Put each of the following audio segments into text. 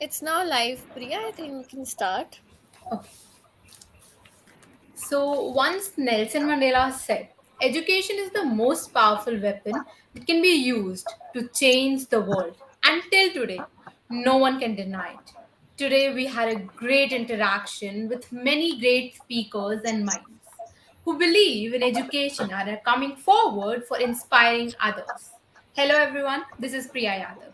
It's now live, Priya. I think we can start. Okay. So once Nelson Mandela said, education is the most powerful weapon that can be used to change the world. Until today, no one can deny it. Today, we had a great interaction with many great speakers and minds who believe in education and are coming forward for inspiring others. Hello, everyone. This is Priya Yadav.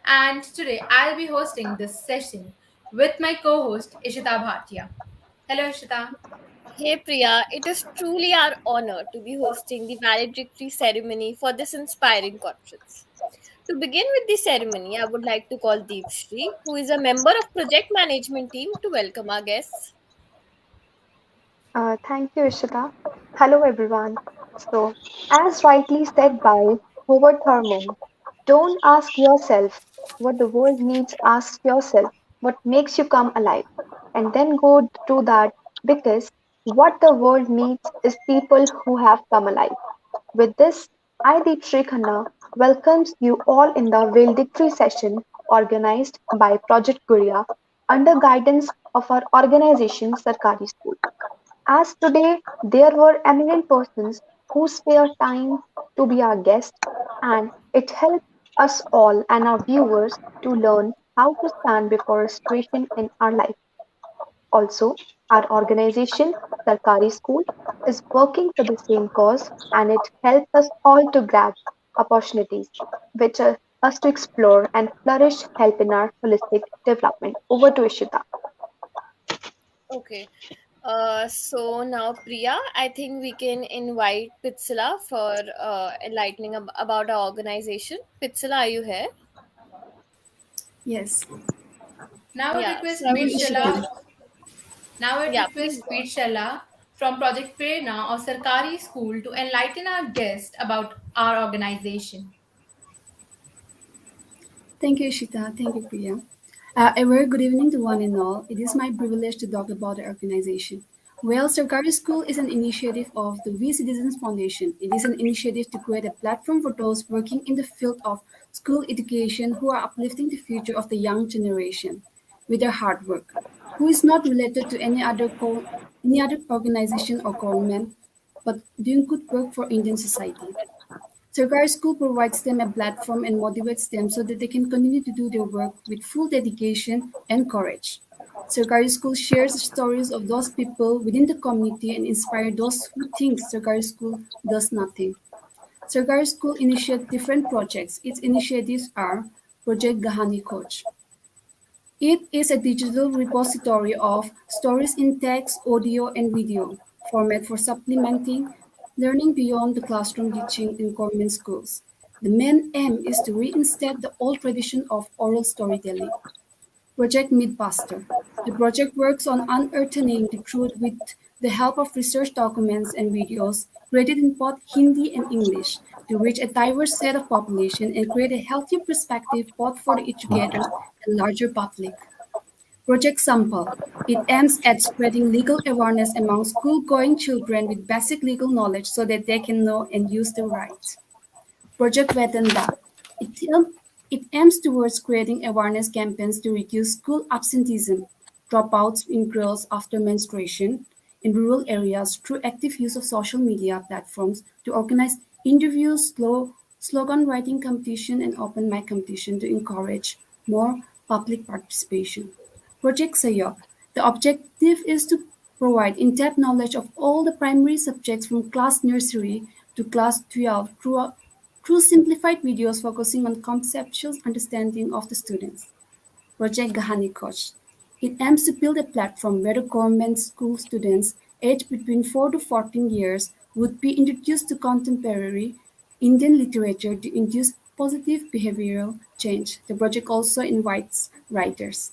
And today, I'll be hosting this session with my co host, Ishita Bhatia. Hello, Ishita. Hey, Priya. It is truly our honor to be hosting the valedictory ceremony for this inspiring conference. To begin with the ceremony, I would like to call Deepshree, who is a member of project management team, to welcome our guests. Thank you, Ishita. Hello, everyone. So, as rightly said by Howard Thurman, don't ask yourself what the world needs, ask yourself what makes you come alive, and then go do that because what the world needs is people who have come alive. With this, I, Deepshree Khanna, welcomes you all in the valedictory session organized by Project Gudiya under guidance of our organization Sarkari School. As today there were eminent persons who spare time to be our guests, and it helped us all and our viewers to learn how to stand before a situation in our life. Also, our organization, Sarkari School, is working for the same cause and it helps us all to grab opportunities which are us to explore and flourish help in our holistic development. Over to Ishita. Okay. So now, Priya, I think we can invite Pitsala for enlightening about our organization. Pitsala, are you here? Yes, Now I Yeah. So request I thank would you, request. Ishita. Now I Yeah, request please go on. Pitsala from Project Prerna of Sarkari School to enlighten our guest about our organization. Thank you, Ishita. Thank you, Priya. A very good evening to one and all. It is my privilege to talk about the organization. Well, Sarkari School is an initiative of the WeCitizens Foundation. It is an initiative to create a platform for those working in the field of school education who are uplifting the future of the young generation with their hard work, who is not related to any other organization or government, but doing good work for Indian society. Sarkar School provides them a platform and motivates them so that they can continue to do their work with full dedication and courage. Sarkari School shares stories of those people within the community and inspire those who think Sarkari School does nothing. Sarkari School initiates different projects. Its initiatives are Project Gahani Coach. It is a digital repository of stories in text, audio, and video format for supplementing learning beyond the classroom teaching in government schools. The main aim is to reinstate the old tradition of oral storytelling. Project Mythbuster. The project works on unearthing the truth with the help of research documents and videos created in both Hindi and English to reach a diverse set of population and create a healthy perspective both for the educators and larger public. Project Sample. It aims at spreading legal awareness among school-going children with basic legal knowledge so that they can know and use their rights. Project Vedanta. It, aim- it aims towards creating awareness campaigns to reduce school absenteeism, dropouts in girls after menstruation in rural areas through active use of social media platforms to organize interviews, slogan writing competition, and open mic competition to encourage more public participation. Project Sayok. The objective is to provide in-depth knowledge of all the primary subjects from class nursery to class 12 through simplified videos focusing on conceptual understanding of the students. Project Gahani Coach. It aims to build a platform where the government school students aged between 4 to 14 years would be introduced to contemporary Indian literature to induce positive behavioral change. The project also invites writers.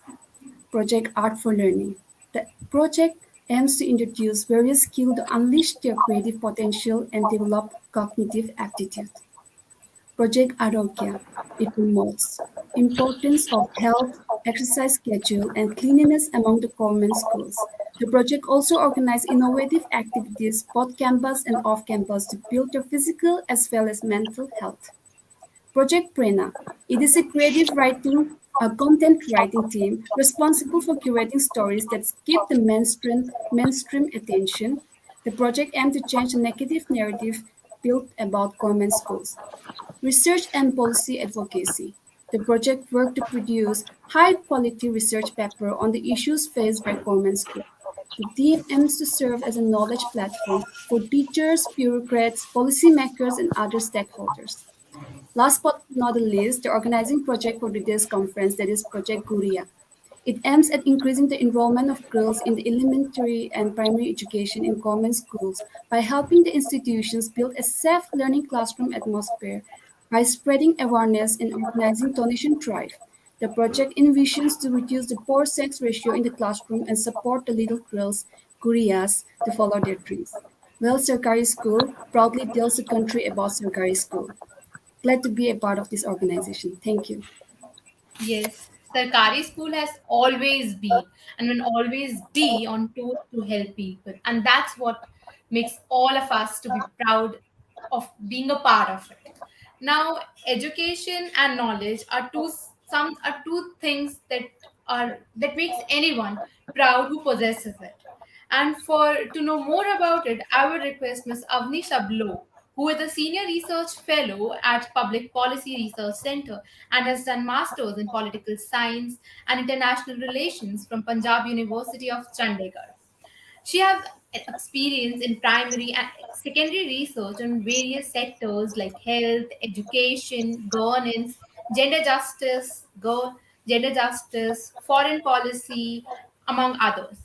Project Art for Learning. The project aims to introduce various skills to unleash their creative potential and develop cognitive aptitude. Project Arogya. It promotes importance of health, exercise schedule, and cleanliness among the government schools. The project also organizes innovative activities both campus and off campus to build their physical as well as mental health. Project Prerna. It is a creative writing a content writing team responsible for curating stories that skip the mainstream attention. The project aimed to change the negative narrative built about government schools. Research and policy advocacy. The project worked to produce high-quality research paper on the issues faced by government schools. The team aims to serve as a knowledge platform for teachers, bureaucrats, policymakers, and other stakeholders. Last but not the least, the organizing project for today's conference, that is Project Gudiya. It aims at increasing the enrollment of girls in the elementary and primary education in government schools by helping the institutions build a safe learning classroom atmosphere by spreading awareness and organizing donation drive. The project envisions to reduce the poor sex ratio in the classroom and support the little girls, Guriyas, to follow their dreams. Well, Sarkari School proudly tells the country about Sarkari School. Glad to be a part of this organization. Thank you. Yes, Sarkari school has always been and will always be on tour to help people, and that's what makes all of us to be proud of being a part of it. Now, education and knowledge are two things that makes anyone proud who possesses it. And for to know more about it, I would request Ms. Avni Sablok, who is a senior research fellow at Public Policy Research Center and has done masters in political science and international relations from Punjab University of Chandigarh. She has experience in primary and secondary research on various sectors like health, education, governance, gender justice, gender justice, foreign policy, among others.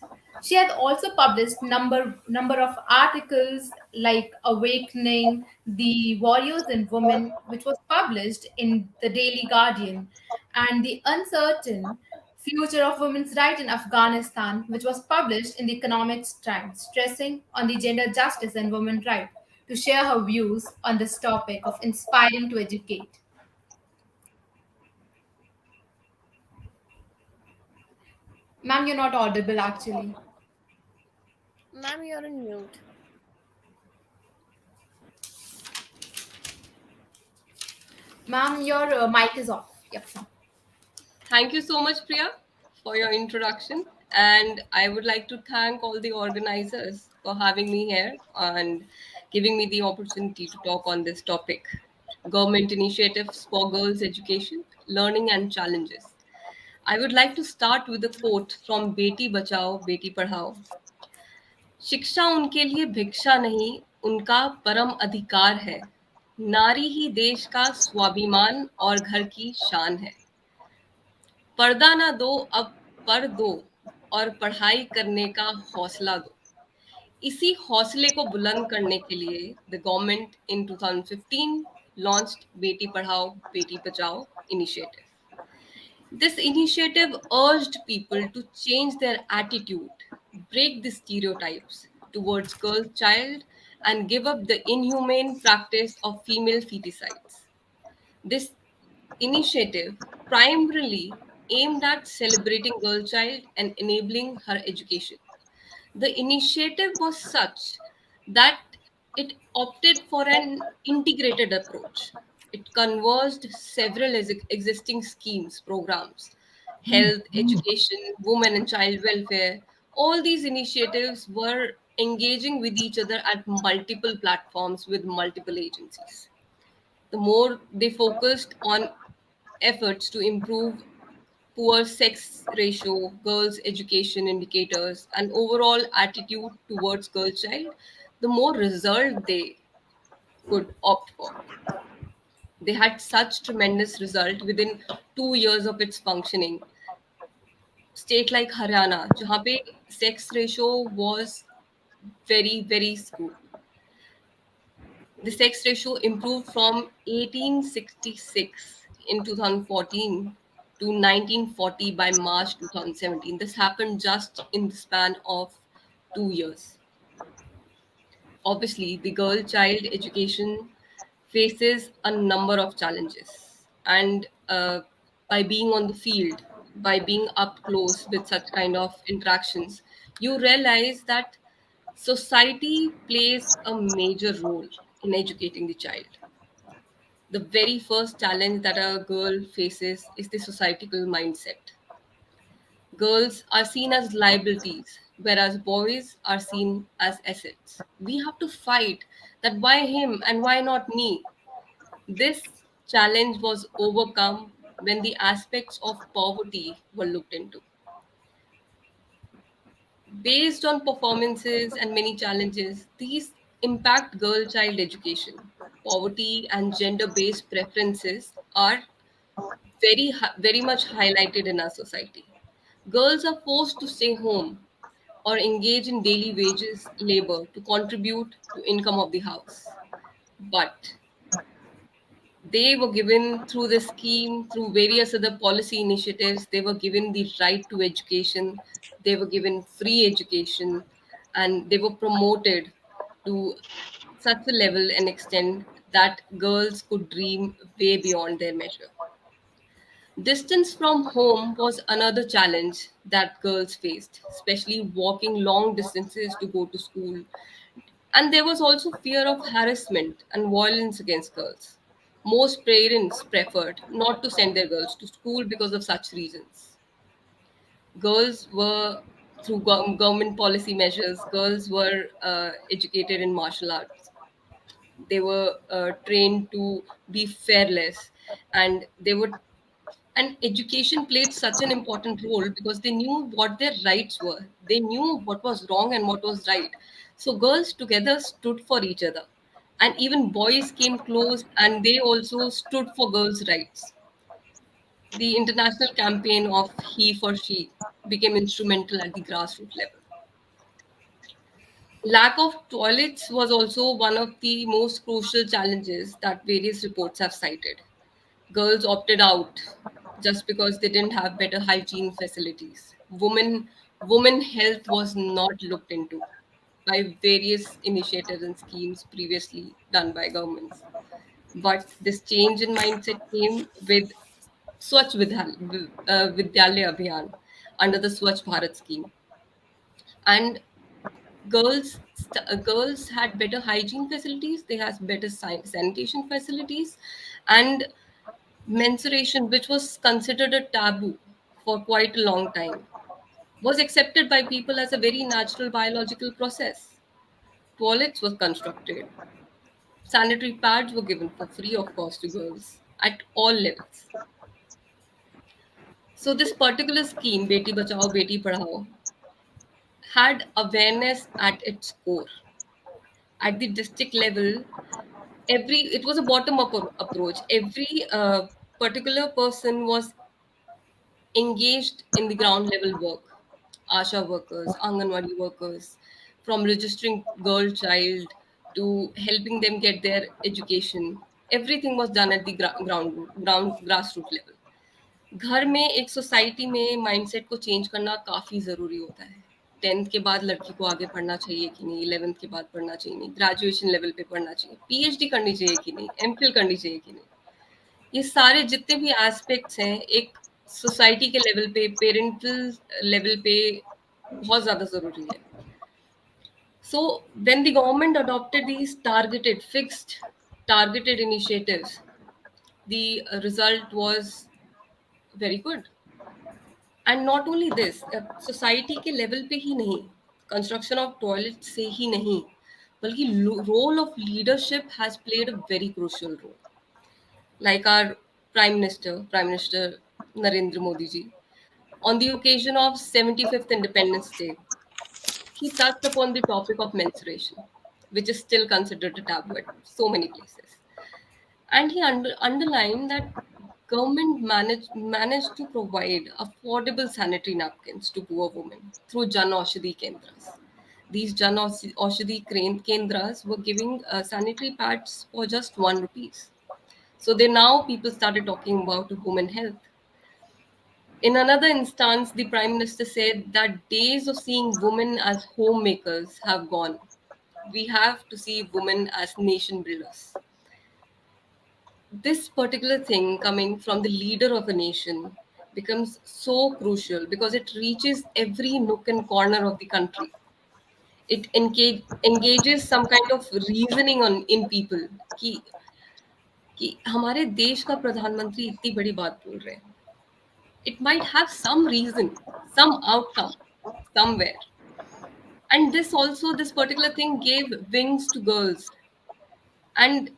She has also published number of articles like Awakening, The Warriors and Women, which was published in the Daily Guardian, and The Uncertain Future of Women's Rights in Afghanistan, which was published in the Economics Times, stressing on the gender justice and women's rights, to share her views on this topic of inspiring to educate. Ma'am, you're not audible actually. Ma'am, you're on mute. Ma'am, your mic is off. Yep. Thank you so much, Priya, for your introduction. And I would like to thank all the organizers for having me here and giving me the opportunity to talk on this topic: government initiatives for girls' education, learning, and challenges. I would like to start with a quote from Beti Bachao, Beti Padhao. शिक्षा उनके लिए भिक्षा नहीं, उनका परम अधिकार है. नारी ही देश का स्वाभिमान और घर की शान है. पर्दा ना दो, अब पर दो, और पढ़ाई करने का हौसला दो. इसी हौसले को बुलंद करने के लिए the government in 2015 launched Beti Padhao Beti Bachao initiative. This initiative urged people to change their attitude, break the stereotypes towards girl child, and give up the inhumane practice of female feticides. This initiative primarily aimed at celebrating girl child and enabling her education. The initiative was such that it opted for an integrated approach. It converged several existing schemes, programs, health, education, women and child welfare. All these initiatives were engaging with each other at multiple platforms with multiple agencies. The more they focused on efforts to improve poor sex ratio, girls' education indicators, and overall attitude towards girl child, the more result they could opt for. They had such tremendous result within 2 years of its functioning. State like Haryana, जहाँ पे sex ratio was very, very skewed. The sex ratio improved from 1866 in 2014 to 1940 by March 2017. This happened just in the span of 2 years. Obviously, the girl child education faces a number of challenges. And by being on the field, by being up close with such kind of interactions, you realize that society plays a major role in educating the child. The very first challenge that a girl faces is the societal mindset. Girls are seen as liabilities, whereas boys are seen as assets. We have to fight that why him and why not me? This challenge was overcome when the aspects of poverty were looked into. Based on performances and many challenges, these impact girl child education. Poverty and gender based preferences are very much highlighted in our society. Girls are forced to stay home or engage in daily wages labor to contribute to income of the house. But they were given through the scheme, through various other policy initiatives, they were given the right to education, they were given free education, and they were promoted to such a level and extent that girls could dream way beyond their measure. Distance from home was another challenge that girls faced, especially walking long distances to go to school. And there was also fear of harassment and violence against girls. Most parents preferred not to send their girls to school because of such reasons. Girls were, through government policy measures, girls were educated in martial arts. They were trained to be fearless, and they were, and education played such an important role because they knew what their rights were, they knew what was wrong and what was right. So girls together stood for each other, and even boys came close and they also stood for girls rights. The international campaign of he for she became instrumental at the grassroots level. Lack of toilets was also one of the most crucial challenges that various reports have cited. Girls opted out just because they didn't have better hygiene facilities. Women health was not looked into by various initiatives and schemes previously done by governments. But this change in mindset came with Vidyalaya Abhiyan under the Swachh Bharat scheme. And girls had better hygiene facilities, they had better sanitation facilities, and menstruation, which was considered a taboo for quite a long time, was accepted by people as a very natural biological process. Toilets were constructed, sanitary pads were given for free of cost to girls at all levels. So, this particular scheme, Beti Bachao, Beti Padhao, had awareness at its core. At the district level, it was a bottom up approach. Every particular person was engaged in the ground level work. Asha workers, Anganwadi workers, from registering girl child to helping them get their education. Everything was done at the ground grassroots level. घर में एक society में mindset को change करना काफ़ी ज़रूरी होता है। 10th के बाद लड़की को आगे पढ़ना चाहिए कि नहीं, 11th के बाद पढ़ना चाहिए नहीं, ग्रेजुएशन लेवल पे पढ़ना चाहिए, पीएचडी करनी चाहिए कि नहीं, एमफिल करनी चाहिए कि नहीं। ये सारे जितने भी एस्पेक्ट्स हैं एक सोसाइटी के लेवल पे, पेरेंटल लेवल पे बहुत ज़्यादा ज़रूरी है। So when the government adopted these targeted initiatives, the result was very good. And not only this, society के लेवल पे ही नहीं, कंस्ट्रक्शन ऑफ टॉयलेट से ही नहीं, बल्कि role of leadership has played a very crucial role. Like our Prime Minister Narendra Modi ji, on the occasion of 75th Independence Day, he touched upon the topic of menstruation, which is still considered a taboo at so many places. And he underlined that government managed to provide affordable sanitary napkins to poor women through Jan Aushadhi Kendras. These Jan Aushadhi Kendras were giving sanitary pads for just 1 rupees. So they now people started talking about women health. In another instance, the Prime Minister said that days of seeing women as homemakers have gone. We have to see women as nation builders. This particular thing coming from the leader of a nation becomes so crucial because it reaches every nook and corner of the country. It engages some kind of reasoning in people. Ki कि हमारे देश का प्रधानमंत्री इतनी बड़ी बात बोल रहे हैं. It might have some reason, some outcome somewhere. And this particular thing gave wings to girls. And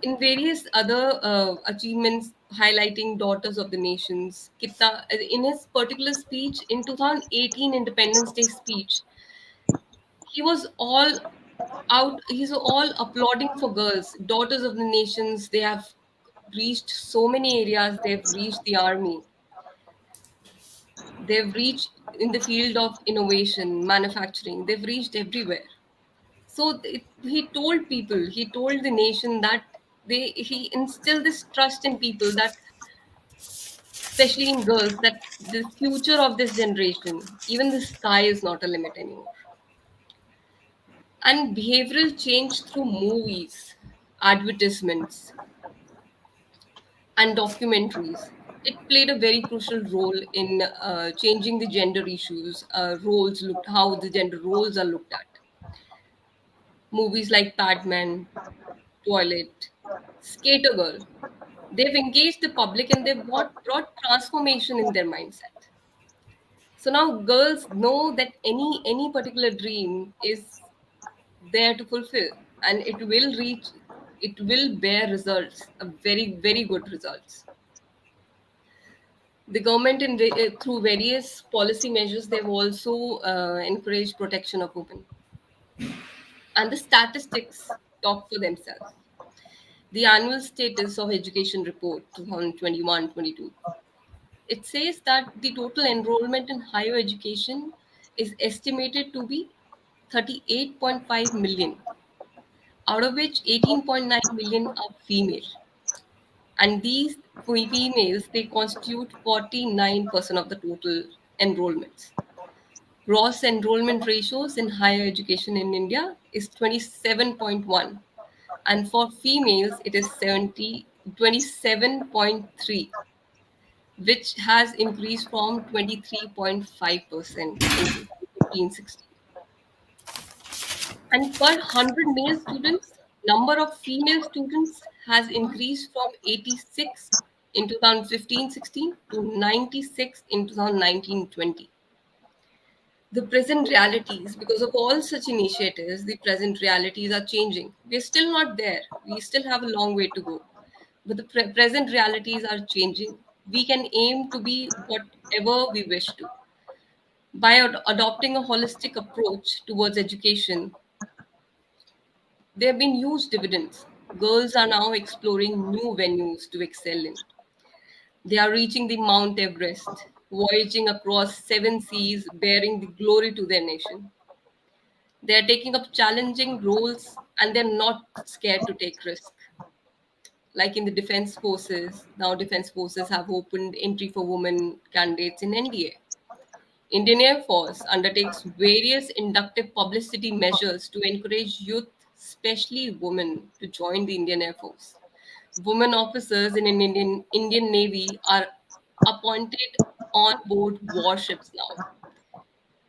in various other achievements highlighting daughters of the nations, in his particular speech in 2018 Independence Day speech, he was all he's all applauding for girls, daughters of the nations. They have reached so many areas. They've reached the army, they've reached in the field of innovation, manufacturing, they've reached everywhere. So he told people, he told the nation that he instilled this trust in people, that especially in girls, that the future of this generation, even the sky is not a limit anymore. And behavioral change through movies, advertisements, and documentaries. It played a very crucial role in changing the gender issues, how the gender roles are looked at. Movies like Padman, Toilet, Skater Girl, they've engaged the public and they've brought transformation in their mindset. So now girls know that any particular dream is there to fulfill, and it will bear results, a very good results. The government, through various policy measures, they've also encouraged protection of women, and the statistics talk for themselves. The annual status of education report 2021-22, it says that the total enrollment in higher education is estimated to be 38.5 million, out of which 18.9 million are female. And these females, they constitute 49% of the total enrollments. Gross enrollment ratios in higher education in India is 27.1, and for females it is 27.3, which has increased from 23.5% in 2015-16. And per 100 male students, number of female students has increased from 86 in 2015-16 to 96 in 2019-20. The present realities, because of all such initiatives, the present realities are changing. We're still not there. We still have a long way to go. But the present realities are changing. We can aim to be whatever we wish to. By adopting a holistic approach towards education, there have been huge dividends. Girls are now exploring new venues to excel in. They are reaching the Mount Everest, voyaging across seven seas, bearing the glory to their nation. They are taking up challenging roles and they're not scared to take risk. Like in the defense forces, now defense forces have opened entry for women candidates in NDA. Indian Air Force undertakes various inductive publicity measures to encourage youth, especially women, to join the Indian Air Force. Women officers in an Indian Navy are appointed on board warships now.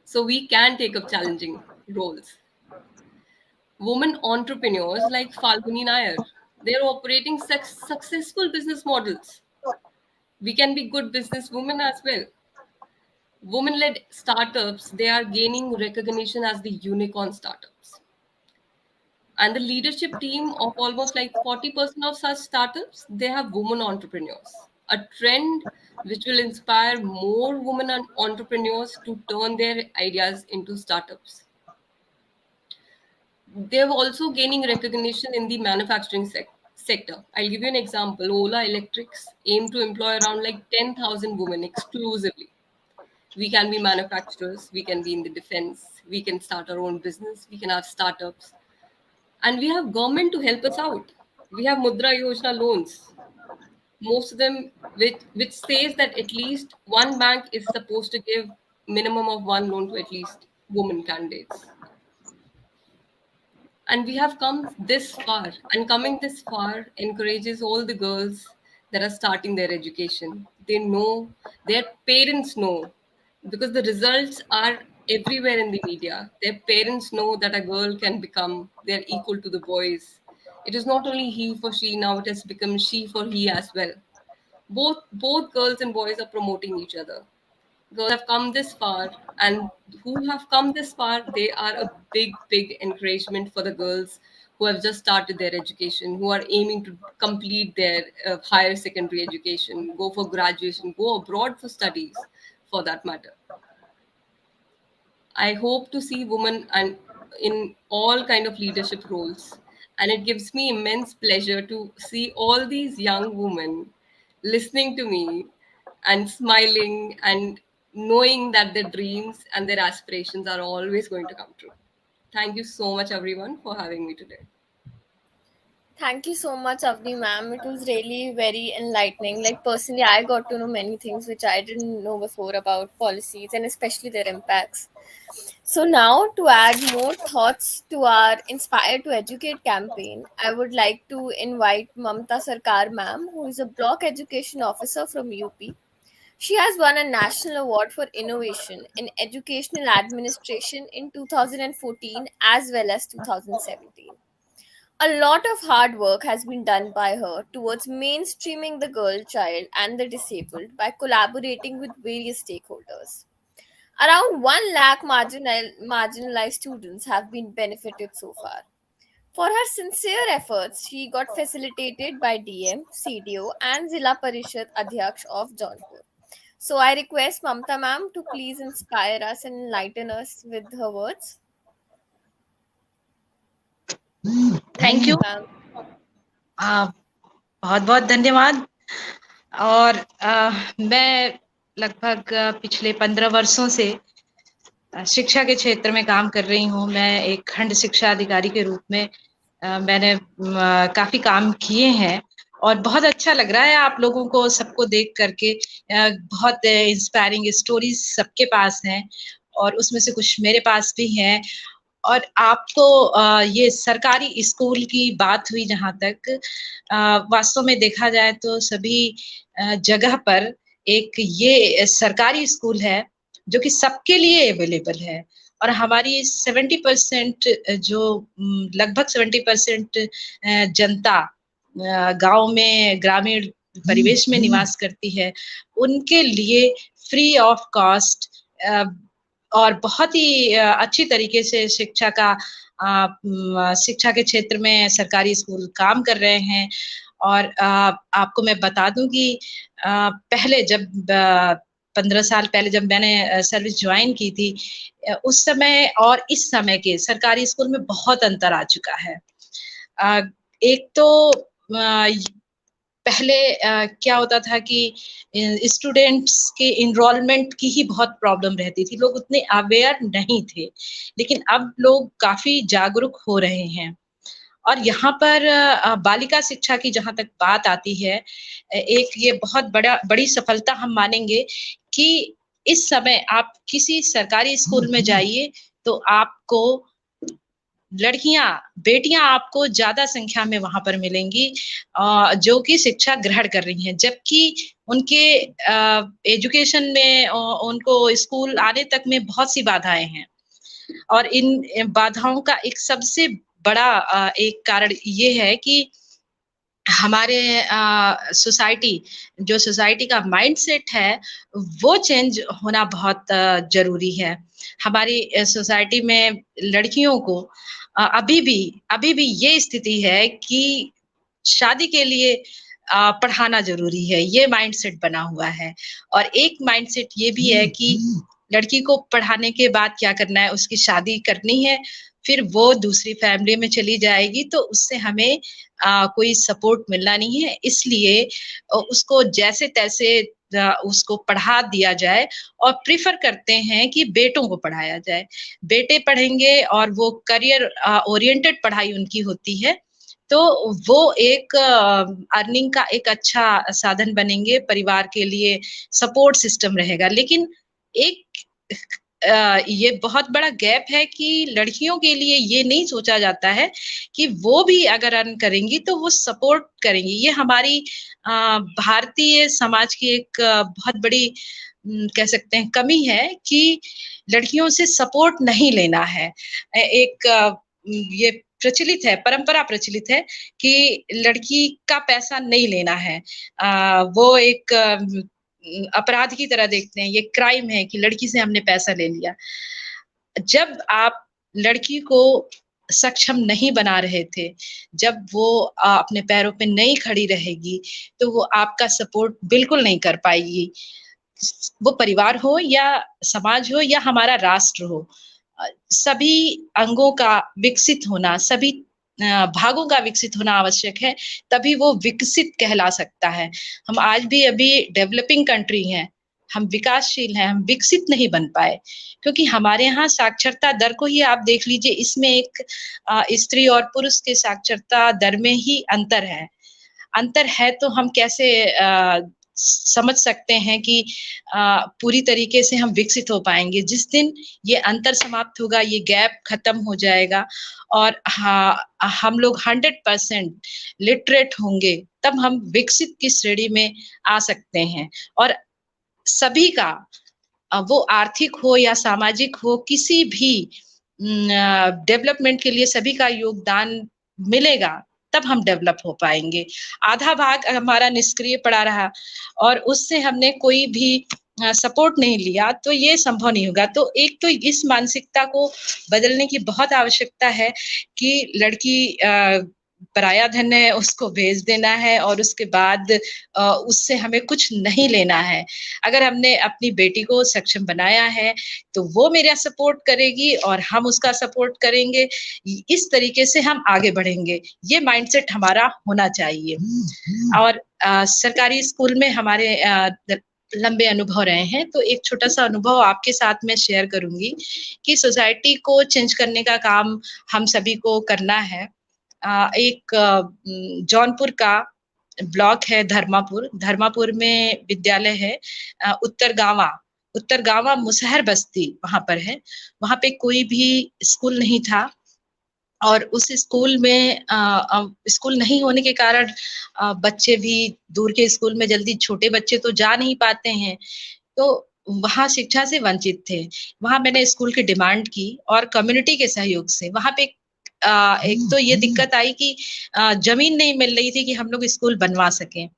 So we can take up challenging roles. Women entrepreneurs like Falguni Nair, they're operating successful business models. We can be good businesswomen as well. Women-led startups, they are gaining recognition as the unicorn startups. And the leadership team of almost like 40% of such startups, they have women entrepreneurs. A trend which will inspire more women entrepreneurs to turn their ideas into startups. They're also gaining recognition in the manufacturing sector. I'll give you an example. Ola Electrics aim to employ around like 10,000 women exclusively. We can be manufacturers, we can be in the defense, we can start our own business, we can have startups, and we have government to help us out. We have Mudra Yojana loans, most of them which says that at least one bank is supposed to give minimum of one loan to at least women candidates. And we have come this far, and coming this far encourages all the girls that are starting their education. They know, their parents know, because the results are everywhere in the media. Their parents know that a girl can become, they're equal to the boys, It is not only he for she, now it has become she for he as well. Both girls and boys are promoting each other. Girls have come this far, and who have come this far, they are a big encouragement for the girls who have just started their education, who are aiming to complete their higher secondary education, go for graduation, go abroad for studies, for that matter. I hope to see women and in all kind of leadership roles, and it gives me immense pleasure to see all these young women listening to me and smiling and knowing that their dreams and their aspirations are always going to come true. Thank you so much, everyone, for having me today. Thank you so much, Avni ma'am. It was really very enlightening. Like, personally, I got to know many things which I didn't know before about policies and especially their impacts. So, now to add more thoughts to our Inspire to Educate campaign, I would like to invite Mamta Sarkar ma'am, who is a block education officer from UP. She has won a national award for innovation in educational administration in 2014 as well as 2017. A lot of hard work has been done by her towards mainstreaming the girl child and the disabled by collaborating with various stakeholders. Around 1 lakh marginalized students have been benefited so far. For her sincere efforts, she got facilitated by DM, CDO, and Zilla Parishad Adhyaksh of Jaunpur. So I request Mamta ma'am to please inspire us and enlighten us with her words. Over thank to you. you, ma'am. बहुत बहुत धन्यवाद। और मैं लगभग पिछले 15 वर्षों से शिक्षा के क्षेत्र में काम कर रही हूँ। मैं एक खंड शिक्षा अधिकारी के रूप में मैंने काफी काम किए हैं और बहुत अच्छा लग रहा है आप लोगों को सबको देख करके। बहुत इंस्पायरिंग स्टोरीज सबके पास हैं और उसमें से कुछ मेरे पास भी हैं। और आपको ये सरकारी स्कूल की बात हुई जहाँ तक, वास्तव में देखा जाए तो सभी जगह पर एक ये सरकारी स्कूल है जो कि सबके लिए अवेलेबल है। और हमारी 70% जो लगभग 70% जनता गांव में ग्रामीण परिवेश में निवास करती है, उनके लिए फ्री ऑफ कॉस्ट और बहुत ही अच्छी तरीके से शिक्षा के क्षेत्र में सरकारी स्कूल काम कर रहे हैं। और आपको मैं बता दूं कि पहले जब 15 साल पहले जब मैंने सर्विस ज्वाइन की थी, उस समय और इस समय के सरकारी स्कूल में बहुत अंतर आ चुका है। एक तो पहले क्या होता था कि स्टूडेंट्स के इनरोलमेंट की ही बहुत प्रॉब्लम रहती थी, लोग उतने अवेयर नहीं थे, लेकिन अब लोग काफी जागरूक हो रहे हैं। और यहाँ पर बालिका शिक्षा की जहाँ तक बात आती है, एक ये बहुत बड़ी सफलता हम मानेंगे कि इस समय आप किसी सरकारी स्कूल में जाइए तो आपको लड़कियां, बेटियां आपको ज्यादा संख्या में वहां पर मिलेंगी जो कि शिक्षा ग्रहण कर रही हैं, जबकि उनके एजुकेशन में उनको स्कूल आने तक में बहुत सी बाधाएं हैं। और इन बाधाओं का एक सबसे बड़ा एक कारण ये है कि हमारे सोसाइटी का माइंडसेट है वो चेंज होना बहुत जरूरी है। हमारी सोसाइटी में लड़कियों को अभी भी ये स्थिति है कि शादी के लिए पढ़ाना जरूरी है, ये माइंडसेट बना हुआ है। और एक माइंडसेट ये भी है कि लड़की को पढ़ाने के बाद क्या करना है, उसकी शादी करनी है, फिर वो दूसरी फैमिली में चली जाएगी तो उससे हमें कोई सपोर्ट मिलना नहीं है, इसलिए उसको जैसे तैसे उसको पढ़ा दिया जाए। और प्रीफर करते हैं कि बेटों को पढ़ाया जाए, बेटे पढ़ेंगे और वो करियर ओरिएंटेड पढ़ाई उनकी होती है, तो वो एक अर्निंग का एक अच्छा साधन बनेंगे, परिवार के लिए सपोर्ट सिस्टम रहेगा। लेकिन एक ये बहुत बड़ा गैप है कि लड़कियों के लिए ये नहीं सोचा जाता है कि वो भी अगर अर्न करेंगी तो वो सपोर्ट करेंगी। ये हमारी भारतीय समाज की एक बहुत बड़ी कह सकते हैं कमी है कि लड़कियों से सपोर्ट नहीं लेना है। एक ये प्रचलित है, परंपरा प्रचलित है कि लड़की का पैसा नहीं लेना है। वो एक अपराध की तरह देखते हैं, ये क्राइम है कि लड़की से हमने पैसा ले लिया। जब आप लड़की को सक्षम नहीं बना रहे थे, जब वो अपने पैरों पे नहीं खड़ी रहेगी, तो वो आपका सपोर्ट बिल्कुल नहीं कर पाएगी। वो परिवार हो या समाज हो या हमारा राष्ट्र हो, सभी अंगों का विकसित होना, सभी भागों का विकसित होना आवश्यक है, तभी वो विकसित कहला सकता है। हम आज भी अभी डेवलपिंग कंट्री हैं, हम विकासशील हैं, हम विकसित नहीं बन पाए, क्योंकि हमारे यहाँ साक्षरता दर को ही आप देख लीजिए, इसमें एक स्त्री और पुरुष के साक्षरता दर में ही अंतर है, तो हम कैसे समझ सकते हैं कि पूरी तरीके से हम विकसित हो पाएंगे। जिस दिन ये अंतर समाप्त होगा, ये गैप खत्म हो जाएगा और हम लोग 100% लिटरेट होंगे, तब हम विकसित की श्रेणी में आ सकते हैं। और सभी का, वो आर्थिक हो या सामाजिक हो, किसी भी डेवलपमेंट के लिए सभी का योगदान मिलेगा, तब हम डेवलप हो पाएंगे। आधा भाग हमारा निष्क्रिय पड़ा रहा और उससे हमने कोई भी सपोर्ट नहीं लिया, तो ये संभव नहीं होगा। तो एक तो इस मानसिकता को बदलने की बहुत आवश्यकता है कि लड़की पराया धन है, उसको भेज देना है और उसके बाद उससे हमें कुछ नहीं लेना है। अगर हमने अपनी बेटी को सक्षम बनाया है, तो वो मेरा सपोर्ट करेगी और हम उसका सपोर्ट करेंगे। इस तरीके से हम आगे बढ़ेंगे, ये माइंडसेट हमारा होना चाहिए। और सरकारी स्कूल में हमारे लंबे अनुभव रहे हैं, तो एक छोटा सा अनुभव आपके साथ में शेयर करूंगी कि सोसाइटी को चेंज करने का काम हम सभी को करना है। एक जौनपुर का ब्लॉक है धर्मापुर में विद्यालय है, उत्तर गांवा मुसहर बस्ती वहां पर है। वहां पे कोई भी स्कूल नहीं था और उस स्कूल में स्कूल नहीं होने के कारण बच्चे भी दूर के स्कूल में जल्दी, छोटे बच्चे तो जा नहीं पाते हैं, तो वहाँ शिक्षा से वंचित थे। वहां मैंने स्कूल की डिमांड की और कम्युनिटी के सहयोग से वहां पे एक तो ये दिक्कत आई कि जमीन नहीं मिल रही थी कि हम लोग स्कूल बनवा सकें,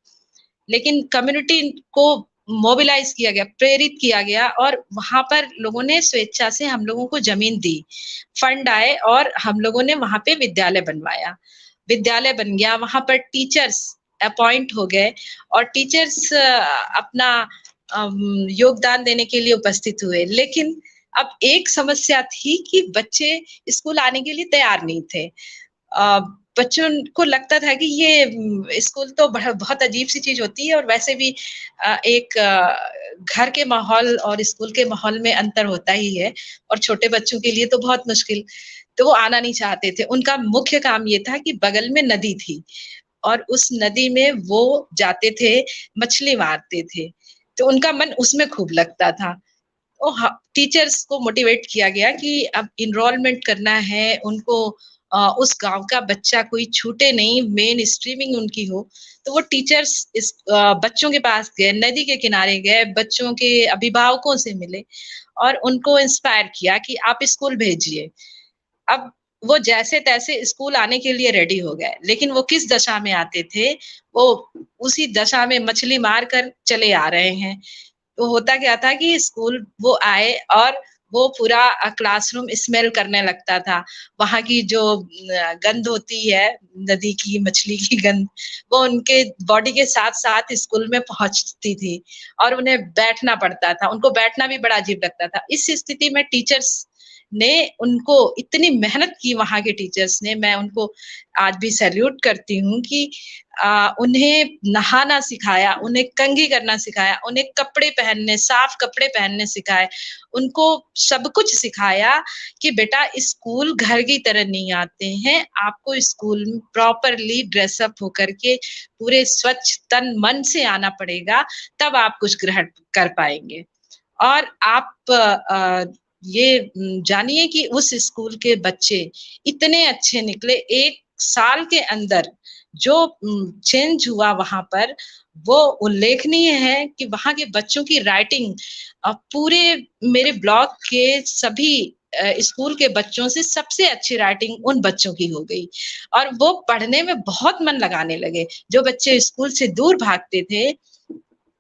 लेकिन कम्युनिटी को मोबिलाइज किया गया, प्रेरित किया गया और वहां पर लोगों ने स्वेच्छा से हम लोगों को जमीन दी, फंड आए और हम लोगों ने वहां पे विद्यालय बनवाया। विद्यालय बन गया, वहां पर टीचर्स अपॉइंट हो गए और टीचर्स अपना योगदान देने के लिए उपस्थित हुए। लेकिन अब एक समस्या थी कि बच्चे स्कूल आने के लिए तैयार नहीं थे। बच्चों को लगता था कि ये स्कूल तो बहुत अजीब सी चीज होती है और वैसे भी एक घर के माहौल और स्कूल के माहौल में अंतर होता ही है और छोटे बच्चों के लिए तो बहुत मुश्किल, तो वो आना नहीं चाहते थे। उनका मुख्य काम ये था कि बगल में नदी थी और उस नदी में वो जाते थे, मछली मारते थे, तो उनका मन उसमें खूब लगता था। टीचर्स को मोटिवेट किया गया कि अब इनरोलमेंट करना है उनको, उस गांव का बच्चा कोई छूटे नहीं, मेन स्ट्रीमिंग उनकी हो। तो वो टीचर्स इस बच्चों के पास गए, नदी के किनारे गए, बच्चों के अभिभावकों से मिले और उनको इंस्पायर किया कि आप स्कूल भेजिए। अब वो जैसे तैसे स्कूल आने के लिए रेडी हो गए, लेकिन वो किस दशा में आते थे, वो उसी दशा में मछली मार कर चले आ रहे हैं। तो होता क्या था कि स्कूल वो आए और वो पूरा क्लासरूम स्मेल करने लगता था। वहां की जो गंध होती है, नदी की मछली की गंध, वो उनके बॉडी के साथ साथ स्कूल में पहुंचती थी और उन्हें बैठना पड़ता था। उनको बैठना भी बड़ा अजीब लगता था। इस स्थिति में टीचर्स ने उनको इतनी मेहनत की, वहां के टीचर्स ने, मैं उनको आज भी सैल्यूट करती हूँ कि उन्हें नहाना सिखाया, उन्हें कंघी करना सिखाया, उन्हें कपड़े पहनने, साफ कपड़े पहनने सिखाए, उनको सब कुछ सिखाया कि बेटा स्कूल घर की तरह नहीं आते हैं, आपको स्कूल में प्रॉपरली ड्रेसअप होकर के पूरे स्वच्छ तन मन से आना पड़ेगा, तब आप कुछ ग्रहण कर पाएंगे। और आप ये जानिए कि उस स्कूल के बच्चे इतने अच्छे निकले। एक साल के अंदर जो चेंज हुआ वहां पर, वो उल्लेखनीय है कि वहां के बच्चों की राइटिंग पूरे मेरे ब्लॉक के सभी स्कूल के बच्चों से सबसे अच्छी राइटिंग उन बच्चों की हो गई और वो पढ़ने में बहुत मन लगाने लगे। जो बच्चे स्कूल से दूर भागते थे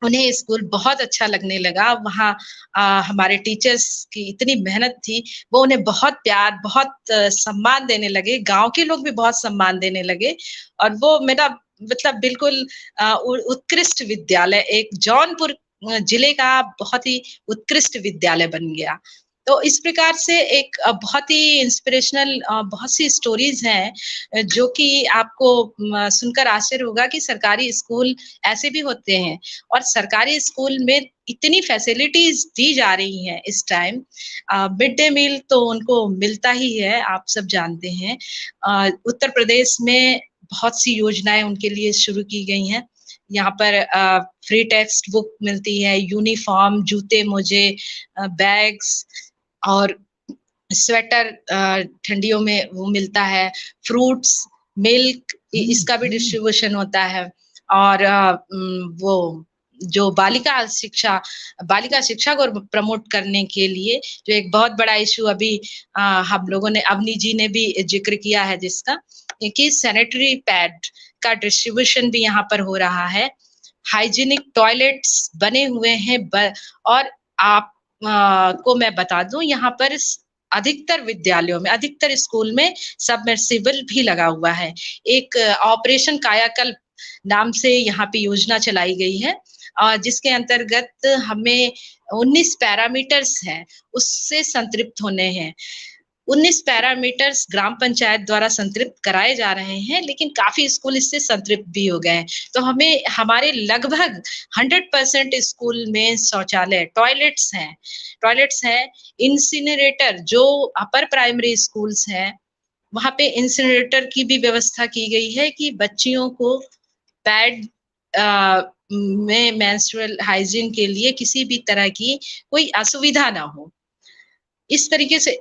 उन्हें स्कूल बहुत अच्छा लगने लगा। वहाँ हमारे टीचर्स की इतनी मेहनत थी, वो उन्हें बहुत प्यार, बहुत सम्मान देने लगे। गाँव के लोग भी बहुत सम्मान देने लगे और वो मेरा मतलब बिल्कुल उत्कृष्ट विद्यालय, एक जौनपुर जिले का बहुत ही उत्कृष्ट विद्यालय बन गया। तो इस प्रकार से एक बहुत ही इंस्पिरेशनल बहुत सी स्टोरीज हैं जो कि आपको सुनकर आश्चर्य होगा कि सरकारी स्कूल ऐसे भी होते हैं और सरकारी स्कूल में इतनी फैसिलिटीज दी जा रही हैं इस टाइम। मिड डे मील तो उनको मिलता ही है, आप सब जानते हैं। उत्तर प्रदेश में बहुत सी योजनाएं उनके लिए शुरू की गई हैं। यहाँ पर फ्री टेक्स्ट बुक मिलती है, यूनिफॉर्म, जूते मोजे, बैग्स और स्वेटर ठंडियों में वो मिलता है, फ्रूट्स, मिल्क, इसका भी डिस्ट्रीब्यूशन होता है। और वो जो बालिका शिक्षा को प्रमोट करने के लिए जो एक बहुत बड़ा इशू अभी हम लोगों ने, अवनी जी ने भी जिक्र किया है जिसका, कि सैनिटरी पैड का डिस्ट्रीब्यूशन भी यहाँ पर हो रहा है। हाइजीनिक टॉयलेट्स बने हुए हैं और आप को मैं बता दूं, यहाँ पर अधिकतर विद्यालयों में, अधिकतर स्कूल में सबमर्सिबल भी लगा हुआ है। एक ऑपरेशन कायाकल्प नाम से यहाँ पे योजना चलाई गई है जिसके अंतर्गत हमें 19 पैरामीटर्स हैं उससे संतृप्त होने हैं। 19 पैरामीटर्स ग्राम पंचायत द्वारा संतृप्त कराए जा रहे हैं, लेकिन काफी स्कूल इससे संतृप्त भी हो गए हैं। तो हमें हमारे लगभग 100% स्कूल में शौचालय, टॉयलेट्स हैं। इंसिनरेटर, जो अपर प्राइमरी स्कूल्स हैं वहां पे इंसिनरेटर की भी व्यवस्था की गई है कि बच्चियों को पैड में मेंस्ट्रुअल हाइजीन के लिए किसी भी तरह की कोई असुविधा ना हो। इस तरीके से।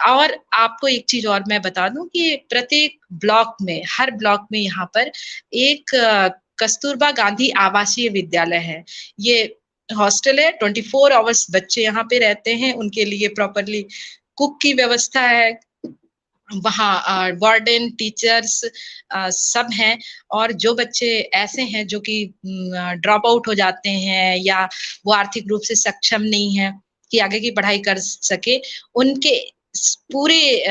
और आपको एक चीज और मैं बता दूं कि प्रत्येक ब्लॉक में, हर ब्लॉक में यहाँ पर एक कस्तूरबा गांधी आवासीय विद्यालय है। ये हॉस्टल है, 24 आवर्स बच्चे यहाँ पे रहते हैं, उनके लिए प्रॉपरली कुक की व्यवस्था है, वहाँ वार्डन, टीचर्स सब हैं। और जो बच्चे ऐसे हैं जो कि ड्रॉप आउट हो जाते हैं या वो आर्थिक रूप से सक्षम नहीं है कि आगे की पढ़ाई कर सके, उनके पूरे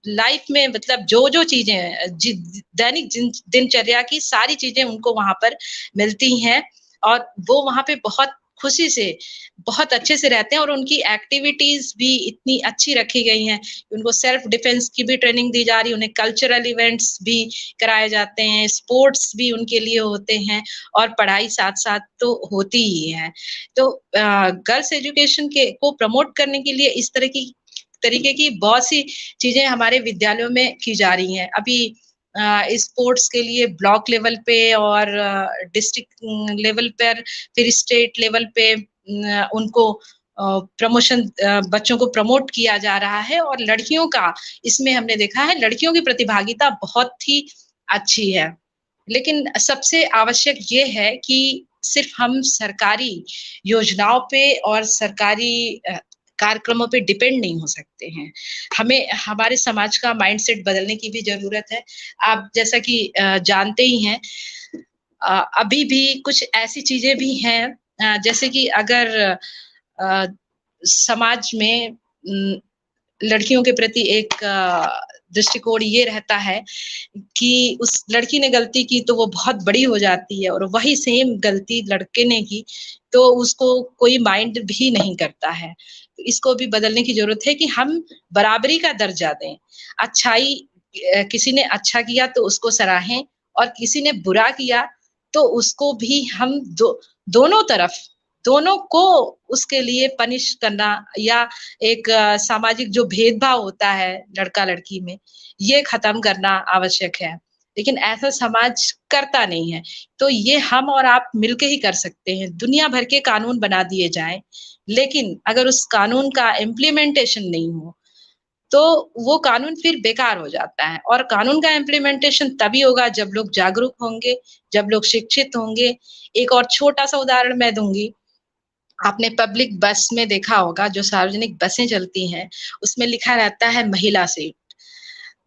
लाइफ में मतलब जो चीजें दैनिक दिनचर्या की सारी चीजें उनको वहां पर मिलती हैं और वो वहां पे बहुत खुशी से, बहुत अच्छे से रहते हैं। और उनकी एक्टिविटीज भी इतनी अच्छी रखी गई हैं, उनको सेल्फ डिफेंस की भी ट्रेनिंग दी जा रही है, उन्हें कल्चरल इवेंट्स भी कराए जाते हैं, स्पोर्ट्स भी उनके लिए होते हैं और पढ़ाई साथ साथ तो होती ही है। तो गर्ल्स एजुकेशन को प्रमोट करने के लिए इस तरीके की बहुत सी चीजें हमारे विद्यालयों में की जा रही हैं। अभी स्पोर्ट्स के लिए ब्लॉक लेवल पे और डिस्ट्रिक्ट लेवल पर, फिर स्टेट लेवल पे उनको प्रमोशन, बच्चों को प्रमोट किया जा रहा है। और लड़कियों का इसमें हमने देखा है, लड़कियों की प्रतिभागिता बहुत ही अच्छी है। लेकिन सबसे आवश्यक ये है कि सिर्फ हम सरकारी योजनाओं पे और सरकारी कार्यक्रमों पे डिपेंड नहीं हो सकते हैं। हमें हमारे समाज का माइंडसेट बदलने की भी जरूरत है। आप जैसा कि जानते ही हैं, अभी भी कुछ ऐसी चीजें भी हैं जैसे कि अगर समाज में लड़कियों के प्रति एक दृष्टिकोण ये रहता है कि उस लड़की ने गलती की तो वो बहुत बड़ी हो जाती है, और वही सेम गलती लड़के ने की तो उसको कोई माइंड भी नहीं करता है। तो इसको भी बदलने की जरूरत है कि हम बराबरी का दर्जा दें। अच्छाई, किसी ने अच्छा किया तो उसको सराहें, और किसी ने बुरा किया तो उसको भी हम दोनों को उसके लिए पनिश करना, या एक सामाजिक जो भेदभाव होता है लड़का लड़की में, ये खत्म करना आवश्यक है। लेकिन ऐसा समाज करता नहीं है, तो ये हम और आप मिलके ही कर सकते हैं। दुनिया भर के कानून बना दिए जाएं, लेकिन अगर उस कानून का इम्प्लीमेंटेशन नहीं हो तो वो कानून फिर बेकार हो जाता है। और कानून का इम्प्लीमेंटेशन तभी होगा जब लोग जागरूक होंगे, जब लोग शिक्षित होंगे। एक और छोटा सा उदाहरण मैं दूंगी। आपने पब्लिक बस में देखा होगा, जो सार्वजनिक बसें चलती हैं उसमें लिखा रहता है महिला सीट,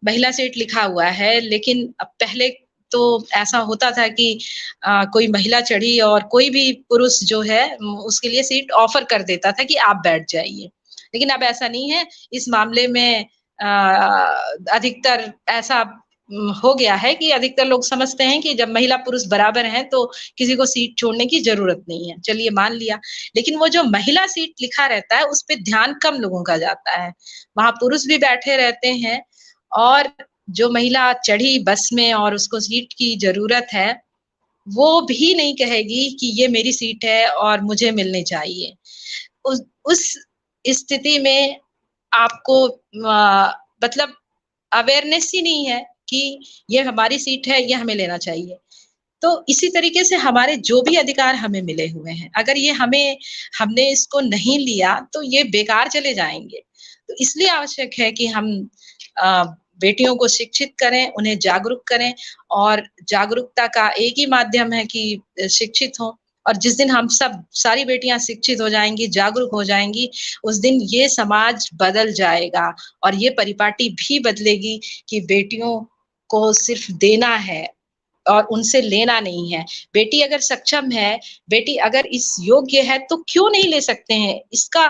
महिला सीट लिखा हुआ है। लेकिन अब पहले तो ऐसा होता था कि कोई महिला चढ़ी और कोई भी पुरुष जो है उसके लिए सीट ऑफर कर देता था कि आप बैठ जाइए। लेकिन अब ऐसा नहीं है। इस मामले में अधिकतर ऐसा हो गया है कि अधिकतर लोग समझते हैं कि जब महिला पुरुष बराबर हैं तो किसी को सीट छोड़ने की जरूरत नहीं है। चलिए मान लिया, लेकिन वो जो महिला सीट लिखा रहता है उस पे ध्यान कम लोगों का जाता है। वहां पुरुष भी बैठे रहते हैं और जो महिला चढ़ी बस में और उसको सीट की जरूरत है, वो भी नहीं कहेगी कि ये मेरी सीट है और मुझे मिलनी चाहिए। उस स्थिति में आपको मतलब अवेयरनेस ही नहीं है कि ये हमारी सीट है, ये हमें लेना चाहिए। तो इसी तरीके से हमारे जो भी अधिकार हमें मिले हुए हैं, अगर ये हमने इसको नहीं लिया तो ये बेकार चले जाएंगे। तो इसलिए आवश्यक है कि हम बेटियों को शिक्षित करें, उन्हें जागरूक करें, और जागरूकता का एक ही माध्यम है कि शिक्षित हों। और जिस दिन हम सारी बेटियां शिक्षित हो जाएंगी, जागरूक हो जाएंगी, उस दिन ये समाज बदल जाएगा और ये परिपाटी भी बदलेगी कि बेटियों को सिर्फ देना है और उनसे लेना नहीं है। बेटी अगर सक्षम है, बेटी अगर इस योग्य है तो क्यों नहीं ले सकते हैं? इसका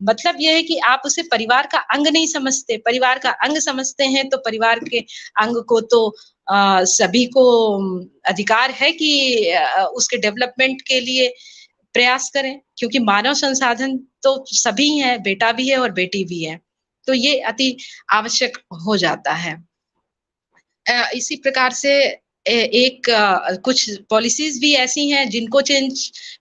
मतलब यह है कि आप उसे परिवार का अंग नहीं समझते। परिवार का अंग समझते हैं तो परिवार के अंग को तो सभी को अधिकार है कि उसके डेवलपमेंट के लिए प्रयास करें, क्योंकि मानव संसाधन तो सभी हैं, बेटा भी है और बेटी भी है। तो ये अति आवश्यक हो जाता है। इसी प्रकार से कुछ पॉलिसीज भी ऐसी हैं जिनको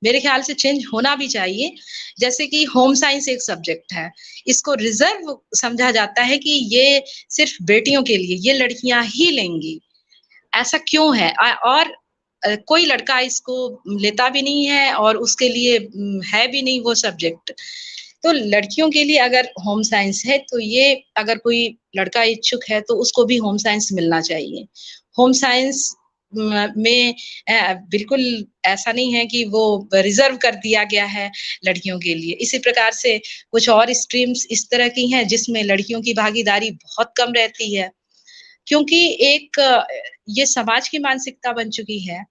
मेरे ख्याल से चेंज होना भी चाहिए। जैसे कि होम साइंस एक सब्जेक्ट है, इसको रिजर्व समझा जाता है कि ये सिर्फ बेटियों के लिए, ये लड़कियां ही लेंगी। ऐसा क्यों है? और कोई लड़का इसको लेता भी नहीं है और उसके लिए है भी नहीं वो सब्जेक्ट। तो लड़कियों के लिए अगर होम साइंस है तो ये, अगर कोई लड़का इच्छुक है तो उसको भी होम साइंस मिलना चाहिए। होम साइंस में बिल्कुल ऐसा नहीं है कि वो रिजर्व कर दिया गया है लड़कियों के लिए। इसी प्रकार से कुछ और स्ट्रीम्स इस तरह की हैं जिसमें लड़कियों की भागीदारी बहुत कम रहती है, क्योंकि ये समाज की मानसिकता बन चुकी है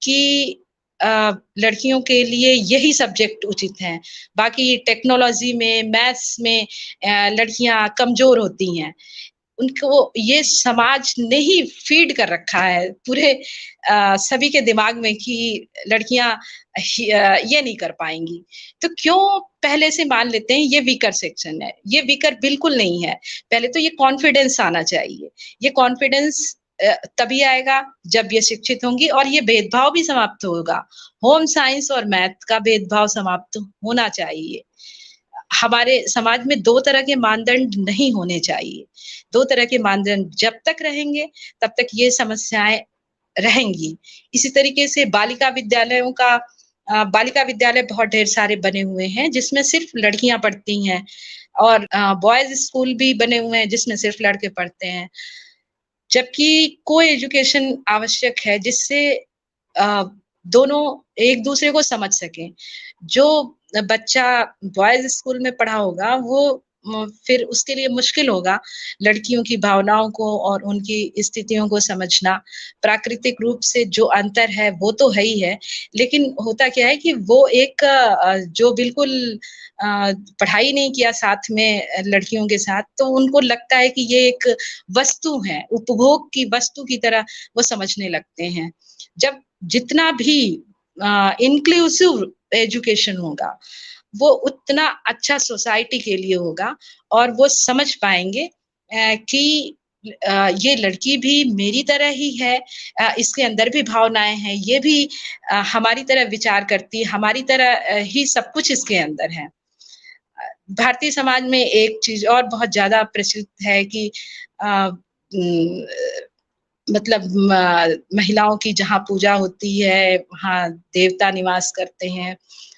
कि लड़कियों के लिए यही सब्जेक्ट उचित हैं। बाकी टेक्नोलॉजी में, मैथ्स में लड़कियां कमजोर होती हैं। उनको ये समाज ने ही फीड कर रखा है पूरे सभी के दिमाग में कि लड़कियां ये नहीं कर पाएंगी। तो क्यों पहले से मान लेते हैं ये वीकर सेक्शन है? ये वीकर बिल्कुल नहीं है। पहले तो ये कॉन्फिडेंस आना चाहिए। ये कॉन्फिडेंस तभी आएगा जब ये शिक्षित होंगी और ये भेदभाव भी समाप्त होगा। होम साइंस और मैथ का भेदभाव समाप्त होना चाहिए। हमारे समाज में दो तरह के मानदंड नहीं होने चाहिए। दो तरह के मानदंड जब तक रहेंगे तब तक ये समस्याएं रहेंगी। इसी तरीके से बालिका विद्यालय बहुत ढेर सारे बने हुए हैं जिसमें सिर्फ लड़कियां पढ़ती हैं, और बॉयज स्कूल भी बने हुए हैं जिसमें सिर्फ लड़के पढ़ते हैं। जबकि को एजुकेशन आवश्यक है जिससे दोनों एक दूसरे को समझ सकें। जो बच्चा बॉयज स्कूल में पढ़ा होगा वो फिर उसके लिए मुश्किल होगा लड़कियों की भावनाओं को और उनकी स्थितियों को समझना। प्राकृतिक रूप से जो अंतर है वो तो है ही है, लेकिन होता क्या है कि वो एक जो बिल्कुल पढ़ाई नहीं किया साथ में लड़कियों के साथ, तो उनको लगता है कि ये एक वस्तु है, उपभोग की वस्तु की तरह वो समझने लगते हैं। जब जितना भी इंक्लूसिव एजुकेशन होगा वो उतना अच्छा सोसाइटी के लिए होगा, और वो समझ पाएंगे कि ये लड़की भी मेरी तरह ही है, इसके अंदर भी भावनाएं हैं, ये भी हमारी तरह विचार करती है, हमारी तरह ही सब कुछ इसके अंदर है। भारतीय समाज में एक चीज और बहुत ज्यादा प्रचलित है कि मतलब महिलाओं की जहाँ पूजा होती है वहाँ देवता निवास करते हैं,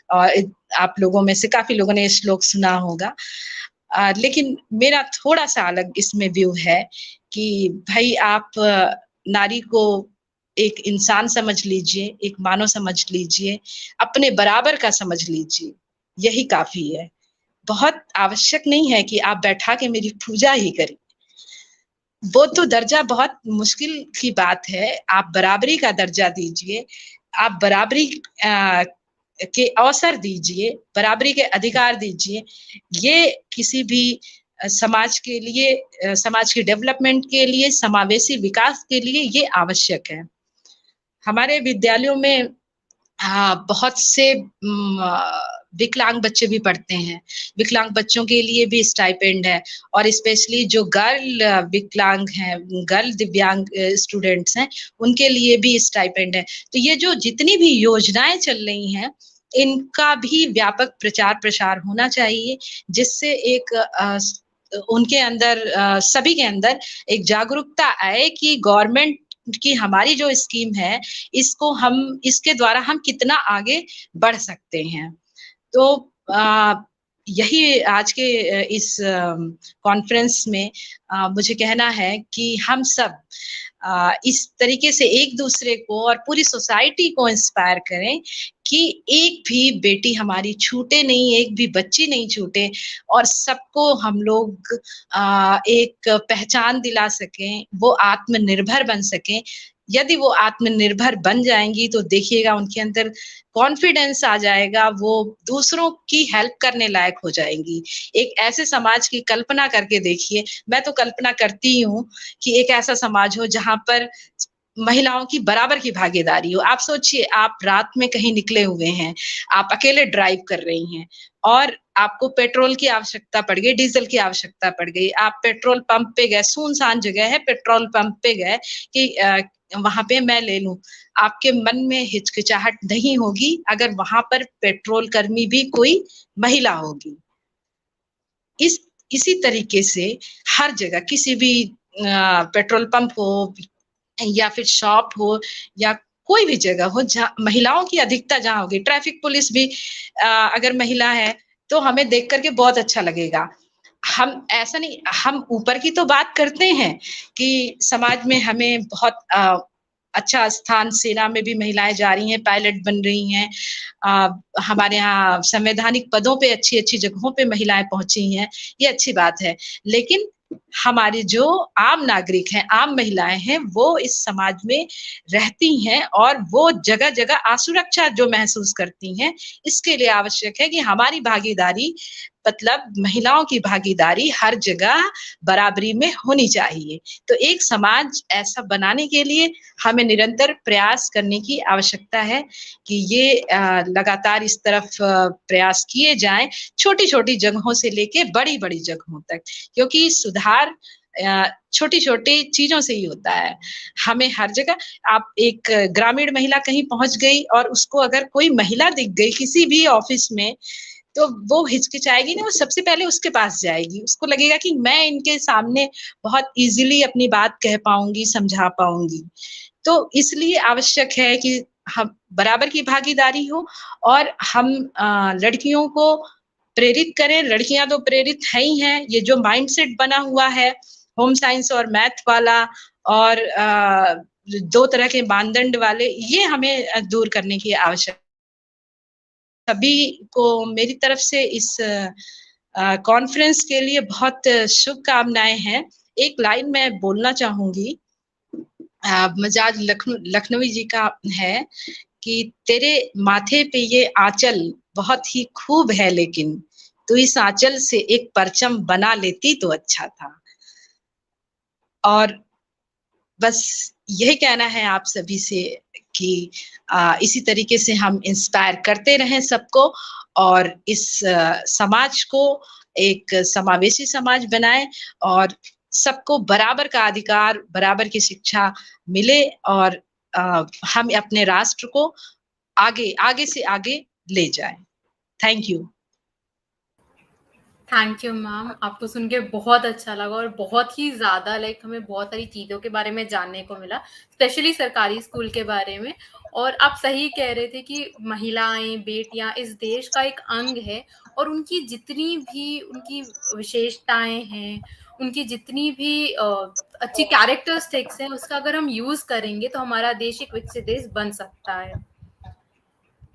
और आप लोगों में से काफी लोगों ने ये श्लोक सुना होगा। लेकिन मेरा थोड़ा सा अलग इसमें व्यू है कि भाई आप नारी को एक इंसान समझ लीजिए, एक मानव समझ लीजिए, अपने बराबर का समझ लीजिए। यही काफी है। बहुत आवश्यक नहीं है कि आप बैठा के मेरी पूजा ही करें, वो तो दर्जा बहुत मुश्किल की बात है। आप बराबरी का दर्जा दीजिए, आप बराबरी के अवसर दीजिए, बराबरी के अधिकार दीजिए। ये किसी भी समाज के लिए, समाज के डेवलपमेंट के लिए, समावेशी विकास के लिए ये आवश्यक है। हमारे विद्यालयों में बहुत से विकलांग बच्चे भी पढ़ते हैं। विकलांग बच्चों के लिए भी स्टाइपेंड है, और स्पेशली जो गर्ल विकलांग हैं, गर्ल दिव्यांग स्टूडेंट्स हैं, उनके लिए भी स्टाइपेंड है। तो ये जो जितनी भी योजनाएं चल रही हैं, इनका भी व्यापक प्रचार प्रसार होना चाहिए, जिससे एक उनके अंदर, सभी के अंदर एक जागरूकता आए कि गवर्नमेंट की हमारी जो स्कीम है, इसको हम, इसके द्वारा हम कितना आगे बढ़ सकते हैं। तो यही आज के इस कॉन्फ्रेंस में मुझे कहना है कि हम सब इस तरीके से एक दूसरे को और पूरी सोसाइटी को इंस्पायर करें कि एक भी बेटी हमारी छूटे नहीं, एक भी बच्ची नहीं छूटे, और सबको हम लोग एक पहचान दिला सकें, वो आत्मनिर्भर बन सकें। यदि वो आत्मनिर्भर बन जाएंगी तो देखिएगा उनके अंदर कॉन्फिडेंस आ जाएगा, वो दूसरों की हेल्प करने लायक हो जाएंगी। एक ऐसे समाज की कल्पना करके देखिए। मैं तो कल्पना करती ही हूँ कि एक ऐसा समाज हो जहां पर महिलाओं की बराबर की भागीदारी हो। आप सोचिए, आप रात में कहीं निकले हुए हैं, आप अकेले ड्राइव कर रही हैं, और आपको पेट्रोल की आवश्यकता पड़ गई, डीजल की आवश्यकता पड़ गई। आप पेट्रोल पंप पे गए, सुनसान जगह है, पेट्रोल पंप पे गए कि वहां पे मैं ले लूं। आपके मन में हिचकिचाहट नहीं होगी अगर वहां पर पेट्रोल कर्मी भी कोई महिला होगी। इसी तरीके से हर जगह, किसी भी पेट्रोल पंप हो या फिर शॉप हो या कोई भी जगह हो जहाँ महिलाओं की अधिकता जहाँ होगी, ट्रैफिक पुलिस भी अगर महिला है तो हमें देख करके बहुत अच्छा लगेगा। हम ऐसा नहीं, हम ऊपर की तो बात करते हैं कि समाज में हमें बहुत अच्छा स्थान, सेना में भी महिलाएं जा रही हैं, पायलट बन रही हैं, हमारे यहाँ संवैधानिक पदों पे अच्छी अच्छी जगहों पे महिलाएं पहुंची हैं, ये अच्छी बात है। लेकिन हमारी जो आम नागरिक हैं, आम महिलाएं हैं, वो इस समाज में रहती हैं और वो जगह जगह असुरक्षा जो महसूस करती हैं, इसके लिए आवश्यक है कि हमारी भागीदारी, मतलब महिलाओं की भागीदारी हर जगह बराबरी में होनी चाहिए। तो एक समाज ऐसा बनाने के लिए हमें निरंतर प्रयास करने की आवश्यकता है कि ये लगातार इस तरफ प्रयास किए जाएं, छोटी छोटी जगहों से लेके बड़ी बड़ी जगहों तक, क्योंकि सुधार छोटी छोटी चीजों से ही होता है। हमें हर जगह, आप एक ग्रामीण महिला कहीं पहुंच गई और उसको अगर कोई महिला दिख गई किसी भी ऑफिस में, तो वो हिचकिचाएगी नहीं, वो सबसे पहले उसके पास जाएगी। उसको लगेगा कि मैं इनके सामने बहुत इजीली अपनी बात कह पाऊंगी, समझा पाऊंगी। तो इसलिए आवश्यक है कि हम बराबर की भागीदारी हो, और हम लड़कियों को प्रेरित करें। लड़कियां तो प्रेरित है ही हैं। ये जो माइंडसेट बना हुआ है होम साइंस और मैथ वाला, और दो तरह के मानदंड वाले, ये हमें दूर करने की आवश्यकता। सभी को मेरी तरफ से इस कॉन्फ्रेंस के लिए बहुत शुभकामनाएं हैं। एक लाइन मैं बोलना चाहूंगी, मजाज लखनवी जी का है कि तेरे माथे पे ये आंचल बहुत ही खूब है, लेकिन तू इस आंचल से एक परचम बना लेती तो अच्छा था। और बस यही कहना है आप सभी से कि इसी तरीके से हम इंस्पायर करते रहें सबको, और इस समाज को एक समावेशी समाज बनाएं, और सबको बराबर का अधिकार, बराबर की शिक्षा मिले, और हम अपने राष्ट्र को आगे आगे से आगे ले जाएं। Thank you. Thank you ma'am, आपको सुन के बहुत अच्छा लगा और बहुत ही ज़्यादा हमें बहुत सारी चीज़ों के बारे में जानने को मिला, स्पेशली सरकारी स्कूल के बारे में। और आप सही कह रहे थे कि महिलाएं, बेटियां इस देश का एक अंग है, और उनकी जितनी भी उनकी विशेषताएं हैं, उनकी जितनी भी अच्छी कैरेक्टरिस्टिक्स हैं, उसका अगर हम यूज़ करेंगे तो हमारा देश एक विकसित देश बन सकता है।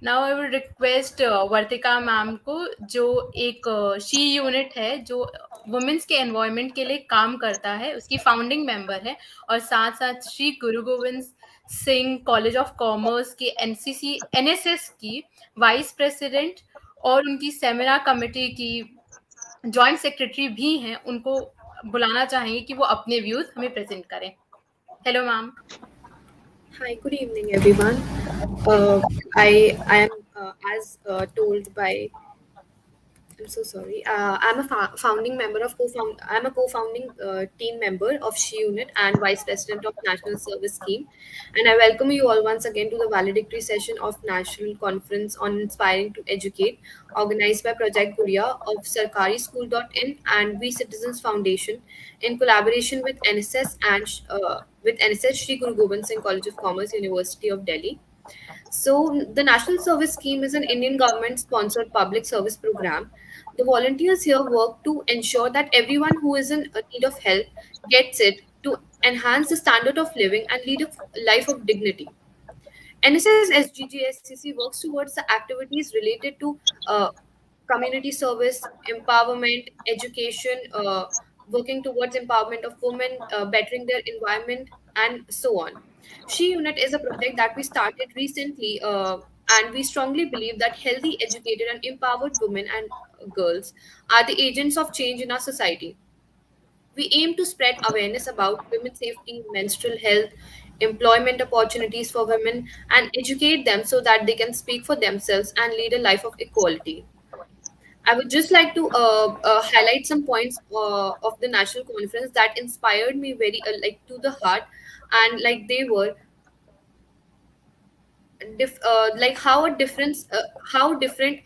Now I would request Vartika ma'am को, जो एक शी यूनिट है जो वुमेन्स के एनवायरनमेंट के लिए काम करता है, उसकी फाउंडिंग मेंबर है, और साथ साथ श्री गुरु Govind Singh college of commerce की एनसीसी एनएसएस की वाइस प्रेसिडेंट और उनकी सेमिनार कमेटी की जॉइंट सेक्रेटरी भी हैं। उनको बुलाना चाहेंगे कि वो अपने व्यूज हमें प्रेजेंट करें। Hello ma'am. Hi, good evening, everyone. I am as told by. I'm so sorry. I'm a founding member of co-found. I'm a co-founding team member of She Unit and vice president of National Service Scheme, and I welcome you all once again to the valedictory session of National Conference on Inspiring to Educate, organized by Project Gudiya of Sarkari School.in and WeCitizens Foundation in collaboration with NSS and with NSS Shri Guru Gobind Singh College of Commerce, University of Delhi. So, the National Service Scheme is an Indian government sponsored public service program. The volunteers here work to ensure that everyone who is in need of help gets it to enhance the standard of living and lead a life of dignity. NSS SGGSCC works towards the activities related to community service, empowerment, education, working towards empowerment of women, bettering their environment, and so on. She Unit is a project that we started recently, and we strongly believe that healthy, educated, and empowered women and girls are the agents of change in our society. We aim to spread awareness about women's safety, menstrual health, employment opportunities for women, and educate them so that they can speak for themselves and lead a life of equality. I would just like to highlight some points of the national conference that inspired me very like to the heart, and like they were like how different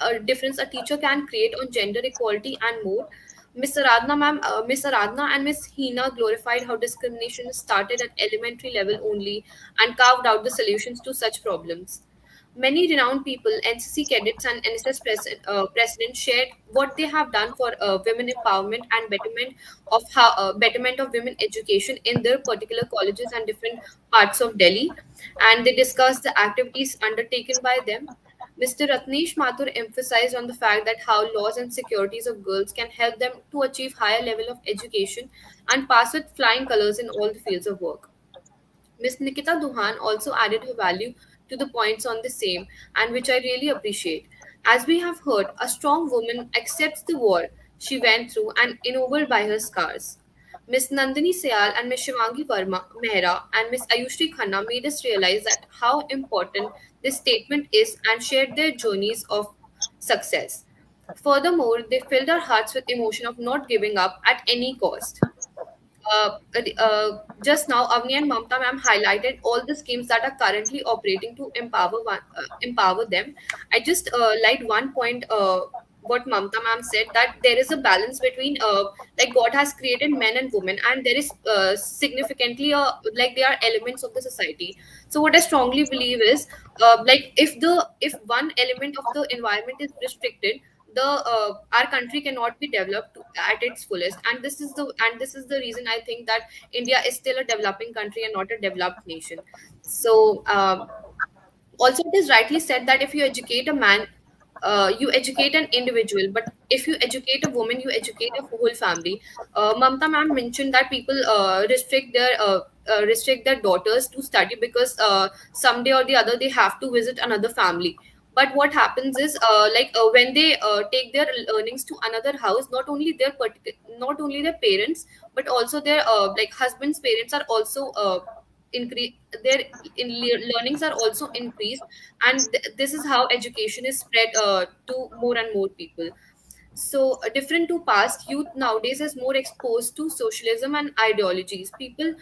a difference a teacher can create on gender equality and more. Miss Aradhna and Miss Hina glorified how discrimination started at elementary level only and carved out the solutions to such problems. Many renowned people, NCC cadets and NSS presidents shared what they have done for women empowerment and betterment of women education in their particular colleges and different parts of Delhi, and they discussed the activities undertaken by them. Mr. Ratnesh Mathur emphasized on the fact that how laws and securities of girls can help them to achieve higher level of education and pass with flying colors in all the fields of work. Miss Nikita Duhan also added her value to the points on the same, and which I really appreciate. As we have heard, a strong woman accepts the war she went through and ennobled by her scars. Miss Nandini Sayal and Miss Shivangi Verma Mehra and Miss Ayushri Khanna made us realize that how important this statement is and shared their journeys of success. Furthermore, they filled our hearts with emotion of not giving up at any cost. Just now, Avni and Mamta ma'am highlighted all the schemes that are currently operating to empower them. I just liked one point. What Mamta ma'am said, that there is a balance between like God has created men and women, and there is significantly like they are elements of the society. So what I strongly believe is like if one element of the environment is restricted, the our country cannot be developed at its fullest, and this is the reason I think that India is still a developing country and not a developed nation. So also it is rightly said that if you educate a man, you educate an individual, but if you educate a woman, you educate a whole family. Mamta ma'am mentioned that people restrict their daughters to study because someday or the other they have to visit another family. But what happens is when they take their learnings to another house, not only their parents but also their like husband's parents are also increase their learnings are also increased, and this is how education is spread to more and more people. So different to past, youth nowadays is more exposed to socialism and ideologies. People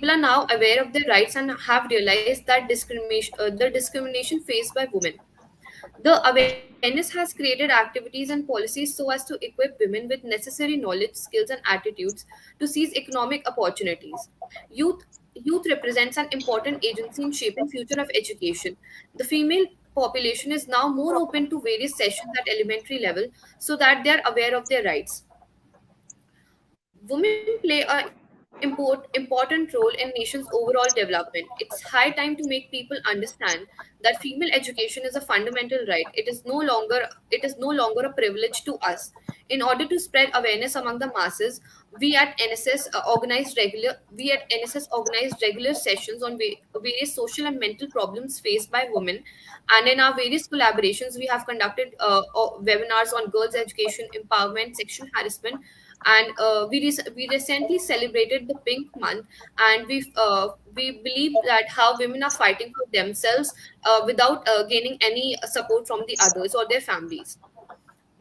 are now aware of their rights and have realized that the discrimination faced by women. The awareness has created activities and policies so as to equip women with necessary knowledge, skills, and attitudes to seize economic opportunities. Youth Youth represents an important agency in shaping future of education. The female population is now more open to various sessions at elementary level so that they are aware of their rights. Women play an important important role in nation's overall development. It's high time to make people understand that female education is a fundamental right. It is no longer a privilege to us. In order to spread awareness among the masses, we at NSS organized regular sessions on various social and mental problems faced by women, and in our various collaborations, we have conducted webinars on girls' education, empowerment, sexual harassment, and we recently celebrated the Pink Month, and we believe that how women are fighting for themselves without gaining any support from the others or their families.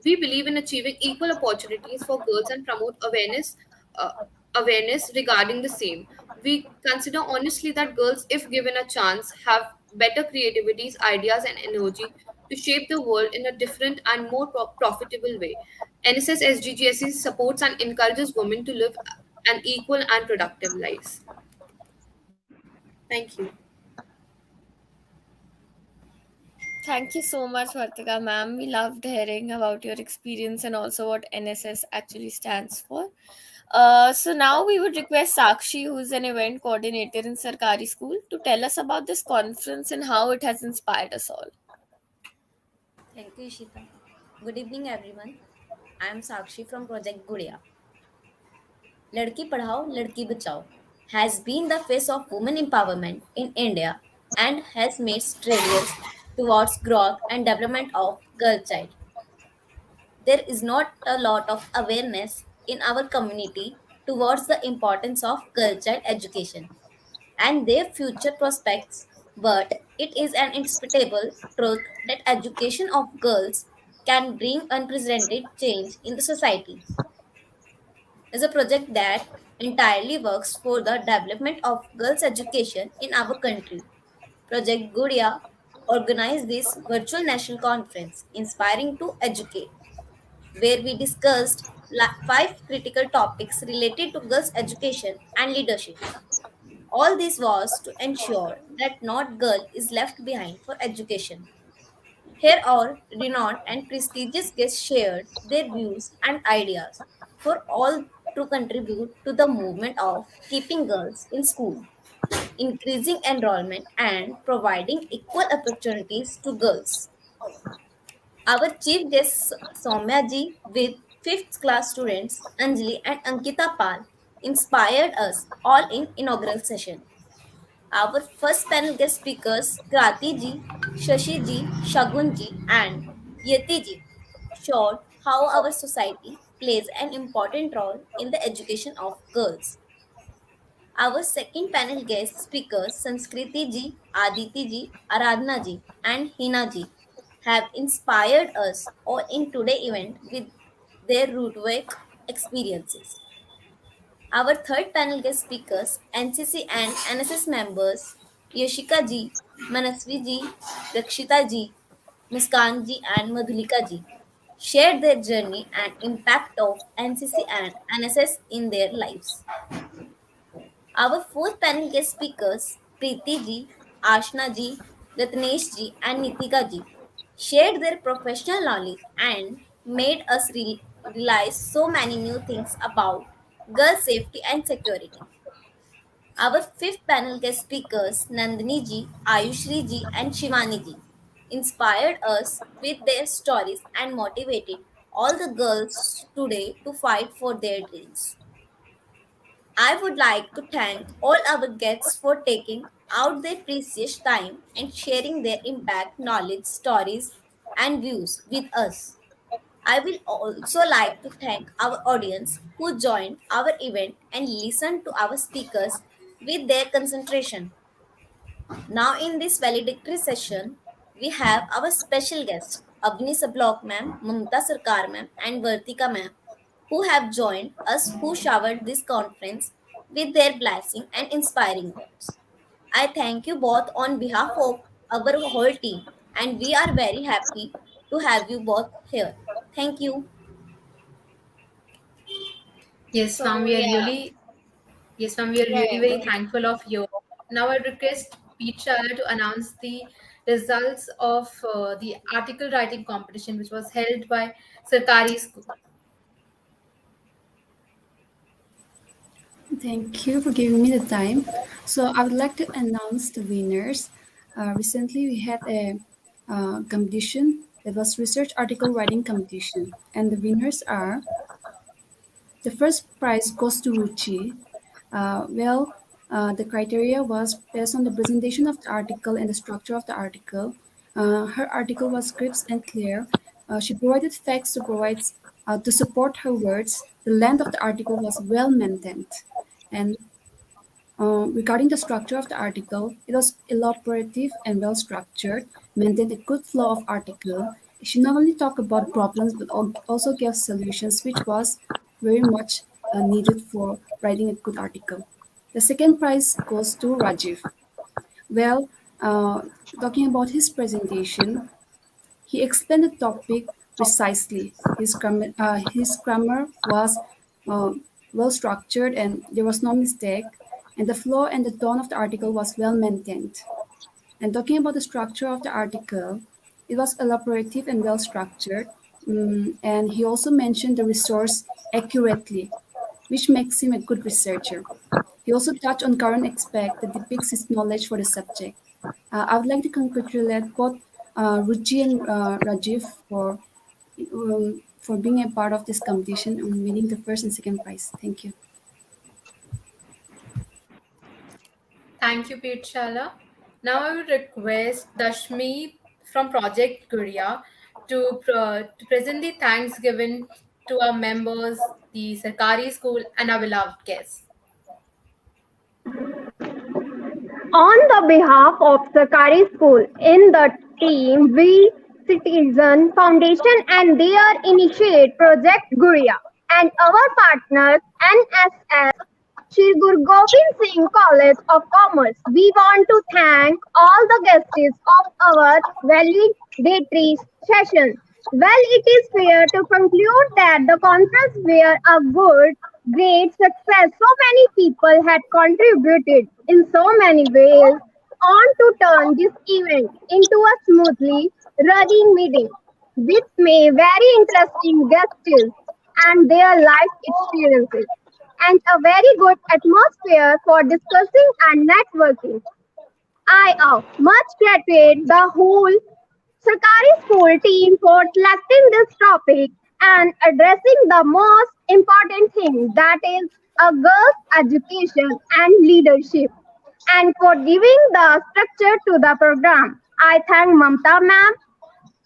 We believe in achieving equal opportunities for girls and promote uh, awareness regarding the same. We consider honestly that girls, if given a chance, have better creativities, ideas, and energy to shape the world in a different and more profitable way. NSS SGGSC supports and encourages women to live an equal and productive lives. Thank you. Thank you so much, Vartika ma'am. We loved hearing about your experience and also what NSS actually stands for. So now we would request Sakshi, who is an event coordinator in Sarkari School, to tell us about this conference and how it has inspired us all. Thank you, Ishita. Good evening, everyone. I am Sakshi from Project Gudiya. Ladki Padhao, Ladki Bachao has been the face of women empowerment in India and has made strides towards growth and development of girl child. There is not a lot of awareness in our community towards the importance of girl child education and their future prospects, but it is an indisputable truth that education of girls can bring unprecedented change in the society. Is a project that entirely works for the development of girls' education in our country. Project Gudiya organized this virtual national conference, Inspiring to Educate, where we discussed five critical topics related to girls' education and leadership. All this was to ensure that not girl is left behind for education. Here our renowned and prestigious guests shared their views and ideas for all to contribute to the movement of keeping girls in school, increasing enrollment and providing equal opportunities to girls. Our chief guests Soumya ji with 5th class students Anjali and Ankita Pal inspired us all in inaugural session. Our first panel guest speakers, Krati ji, Shashi ji, Shagun ji, and Yeti ji, showed how our society plays an important role in the education of girls. Our second panel guest speakers, Sanskriti ji, Aditi ji, Aradhana ji, and Hina ji, have inspired us all in today's event with their root work experiences. Our third panel guest speakers, NCC and NSS members, Yoshika ji, Manasvi ji, Rakshita ji, Muskan ji, and Madhulika ji, shared their journey and impact of NCC and NSS in their lives. Our fourth panel guest speakers, Preeti ji, Ashna ji, Ratnesh ji, and Nitika ji, shared their professional knowledge and made us realize so many new things about girl safety and security. Our fifth panel guest speakers, Nandini ji, Ayushri ji, and Shivani ji, inspired us with their stories and motivated all the girls today to fight for their dreams. I would like to thank all our guests for taking out their precious time and sharing their impact, knowledge, stories, and views with us. I will also like to thank our audience who joined our event and listened to our speakers with their concentration. Now, in this valedictory session, we have our special guests, Avni Sablok ma'am, Mamta Sarkar ma'am, and Vertika ma'am, who have joined us, who showered this conference with their blessing and inspiring words. I thank you both on behalf of our whole team, and we are very happy to have you both here. Thank you. Yes, ma'am, So yeah, we are yeah, really yeah, go very ahead. thankful of you. Now I request Pitsala to announce the results of the article writing competition, which was held by Sarkari School. Thank you for giving me the time. So I would like to announce the winners. Recently, we had a competition that was research article writing competition, and the winners are the first prize goes to Ruchi. The criteria was based on the presentation of the article and the structure of the article. Her article was crisp and clear. She provided facts to support her words. The length of the article was well maintained, and regarding the structure of the article, it was elaborative and well structured, maintained a good flow of article. She not only talked about problems but also gave solutions, which was very much needed for writing a good article. The second prize goes to Rajiv. Well, uh, talking about his presentation, he explained the topic precisely. His grammar was uh, well structured and there was no mistake, and the flow and the tone of the article was well maintained. And talking about the structure of the article, it was elaborative and well structured, and he also mentioned the resource accurately, which makes him a good researcher. He also touched on current aspect that depicts his knowledge for the subject. I would like to congratulate both Ruchi and Rajiv for being a part of this competition and winning the first and second prize. Thank you. Thank you, Pitsala. Now I would request Dashmeet from Project Gudiya to present the thanks given to our members, the Sarkari school, and our beloved guests. On the behalf of Sakari School in the team, we Citizen Foundation and their initiate Project Gudiya and our partners NSS Shri Guru Gobind Singh College of Commerce. We want to thank all the guests of our valedictory session. Well, it is fair to conclude that the conference were a great success. So many people had contributed in so many ways on to turn this event into a smoothly running meeting with may very interesting guests and their life experiences and a very good atmosphere for discussing and networking. I much credit the whole Sarkari school team for selecting this topic and addressing the most important thing that is a girl's education and leadership and for giving the structure to the program. I thank Mamta ma'am,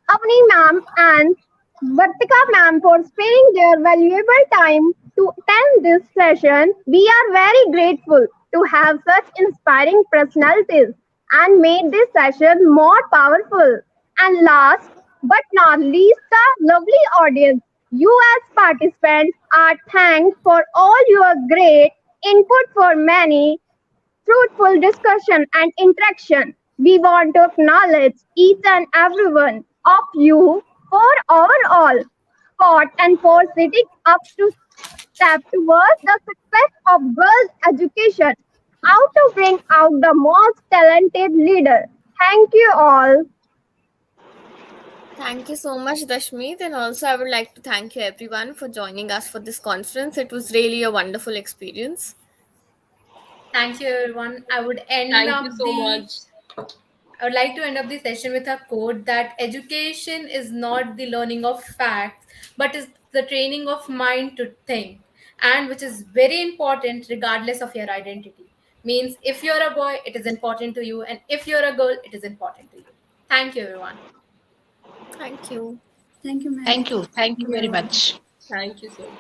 Avni ma'am and Vertika ma'am for sparing their valuable time to attend this session. We are very grateful to have such inspiring personalities and made this session more powerful. And last but not least, the lovely audience. You as participants are thanked for all your great input for many fruitful discussion and interaction. We want to acknowledge each and every one of you for overall support and for sitting up to step towards the success of girls' education. How to bring out the most talented leader. Thank you all. Thank you so much, Dashmeet. And also, I would like to thank you everyone for joining us for this conference. It was really a wonderful experience. Thank you, everyone. Thank you so much. I would like to end up the session with a quote that education is not the learning of facts, but is the training of mind to think, and which is very important regardless of your identity. Means if you're a boy, it is important to you, and if you're a girl, it is important to you. Thank you, everyone. Thank you. Thank you, ma'am. Thank you. Thank you very everyone. much. Thank you so much.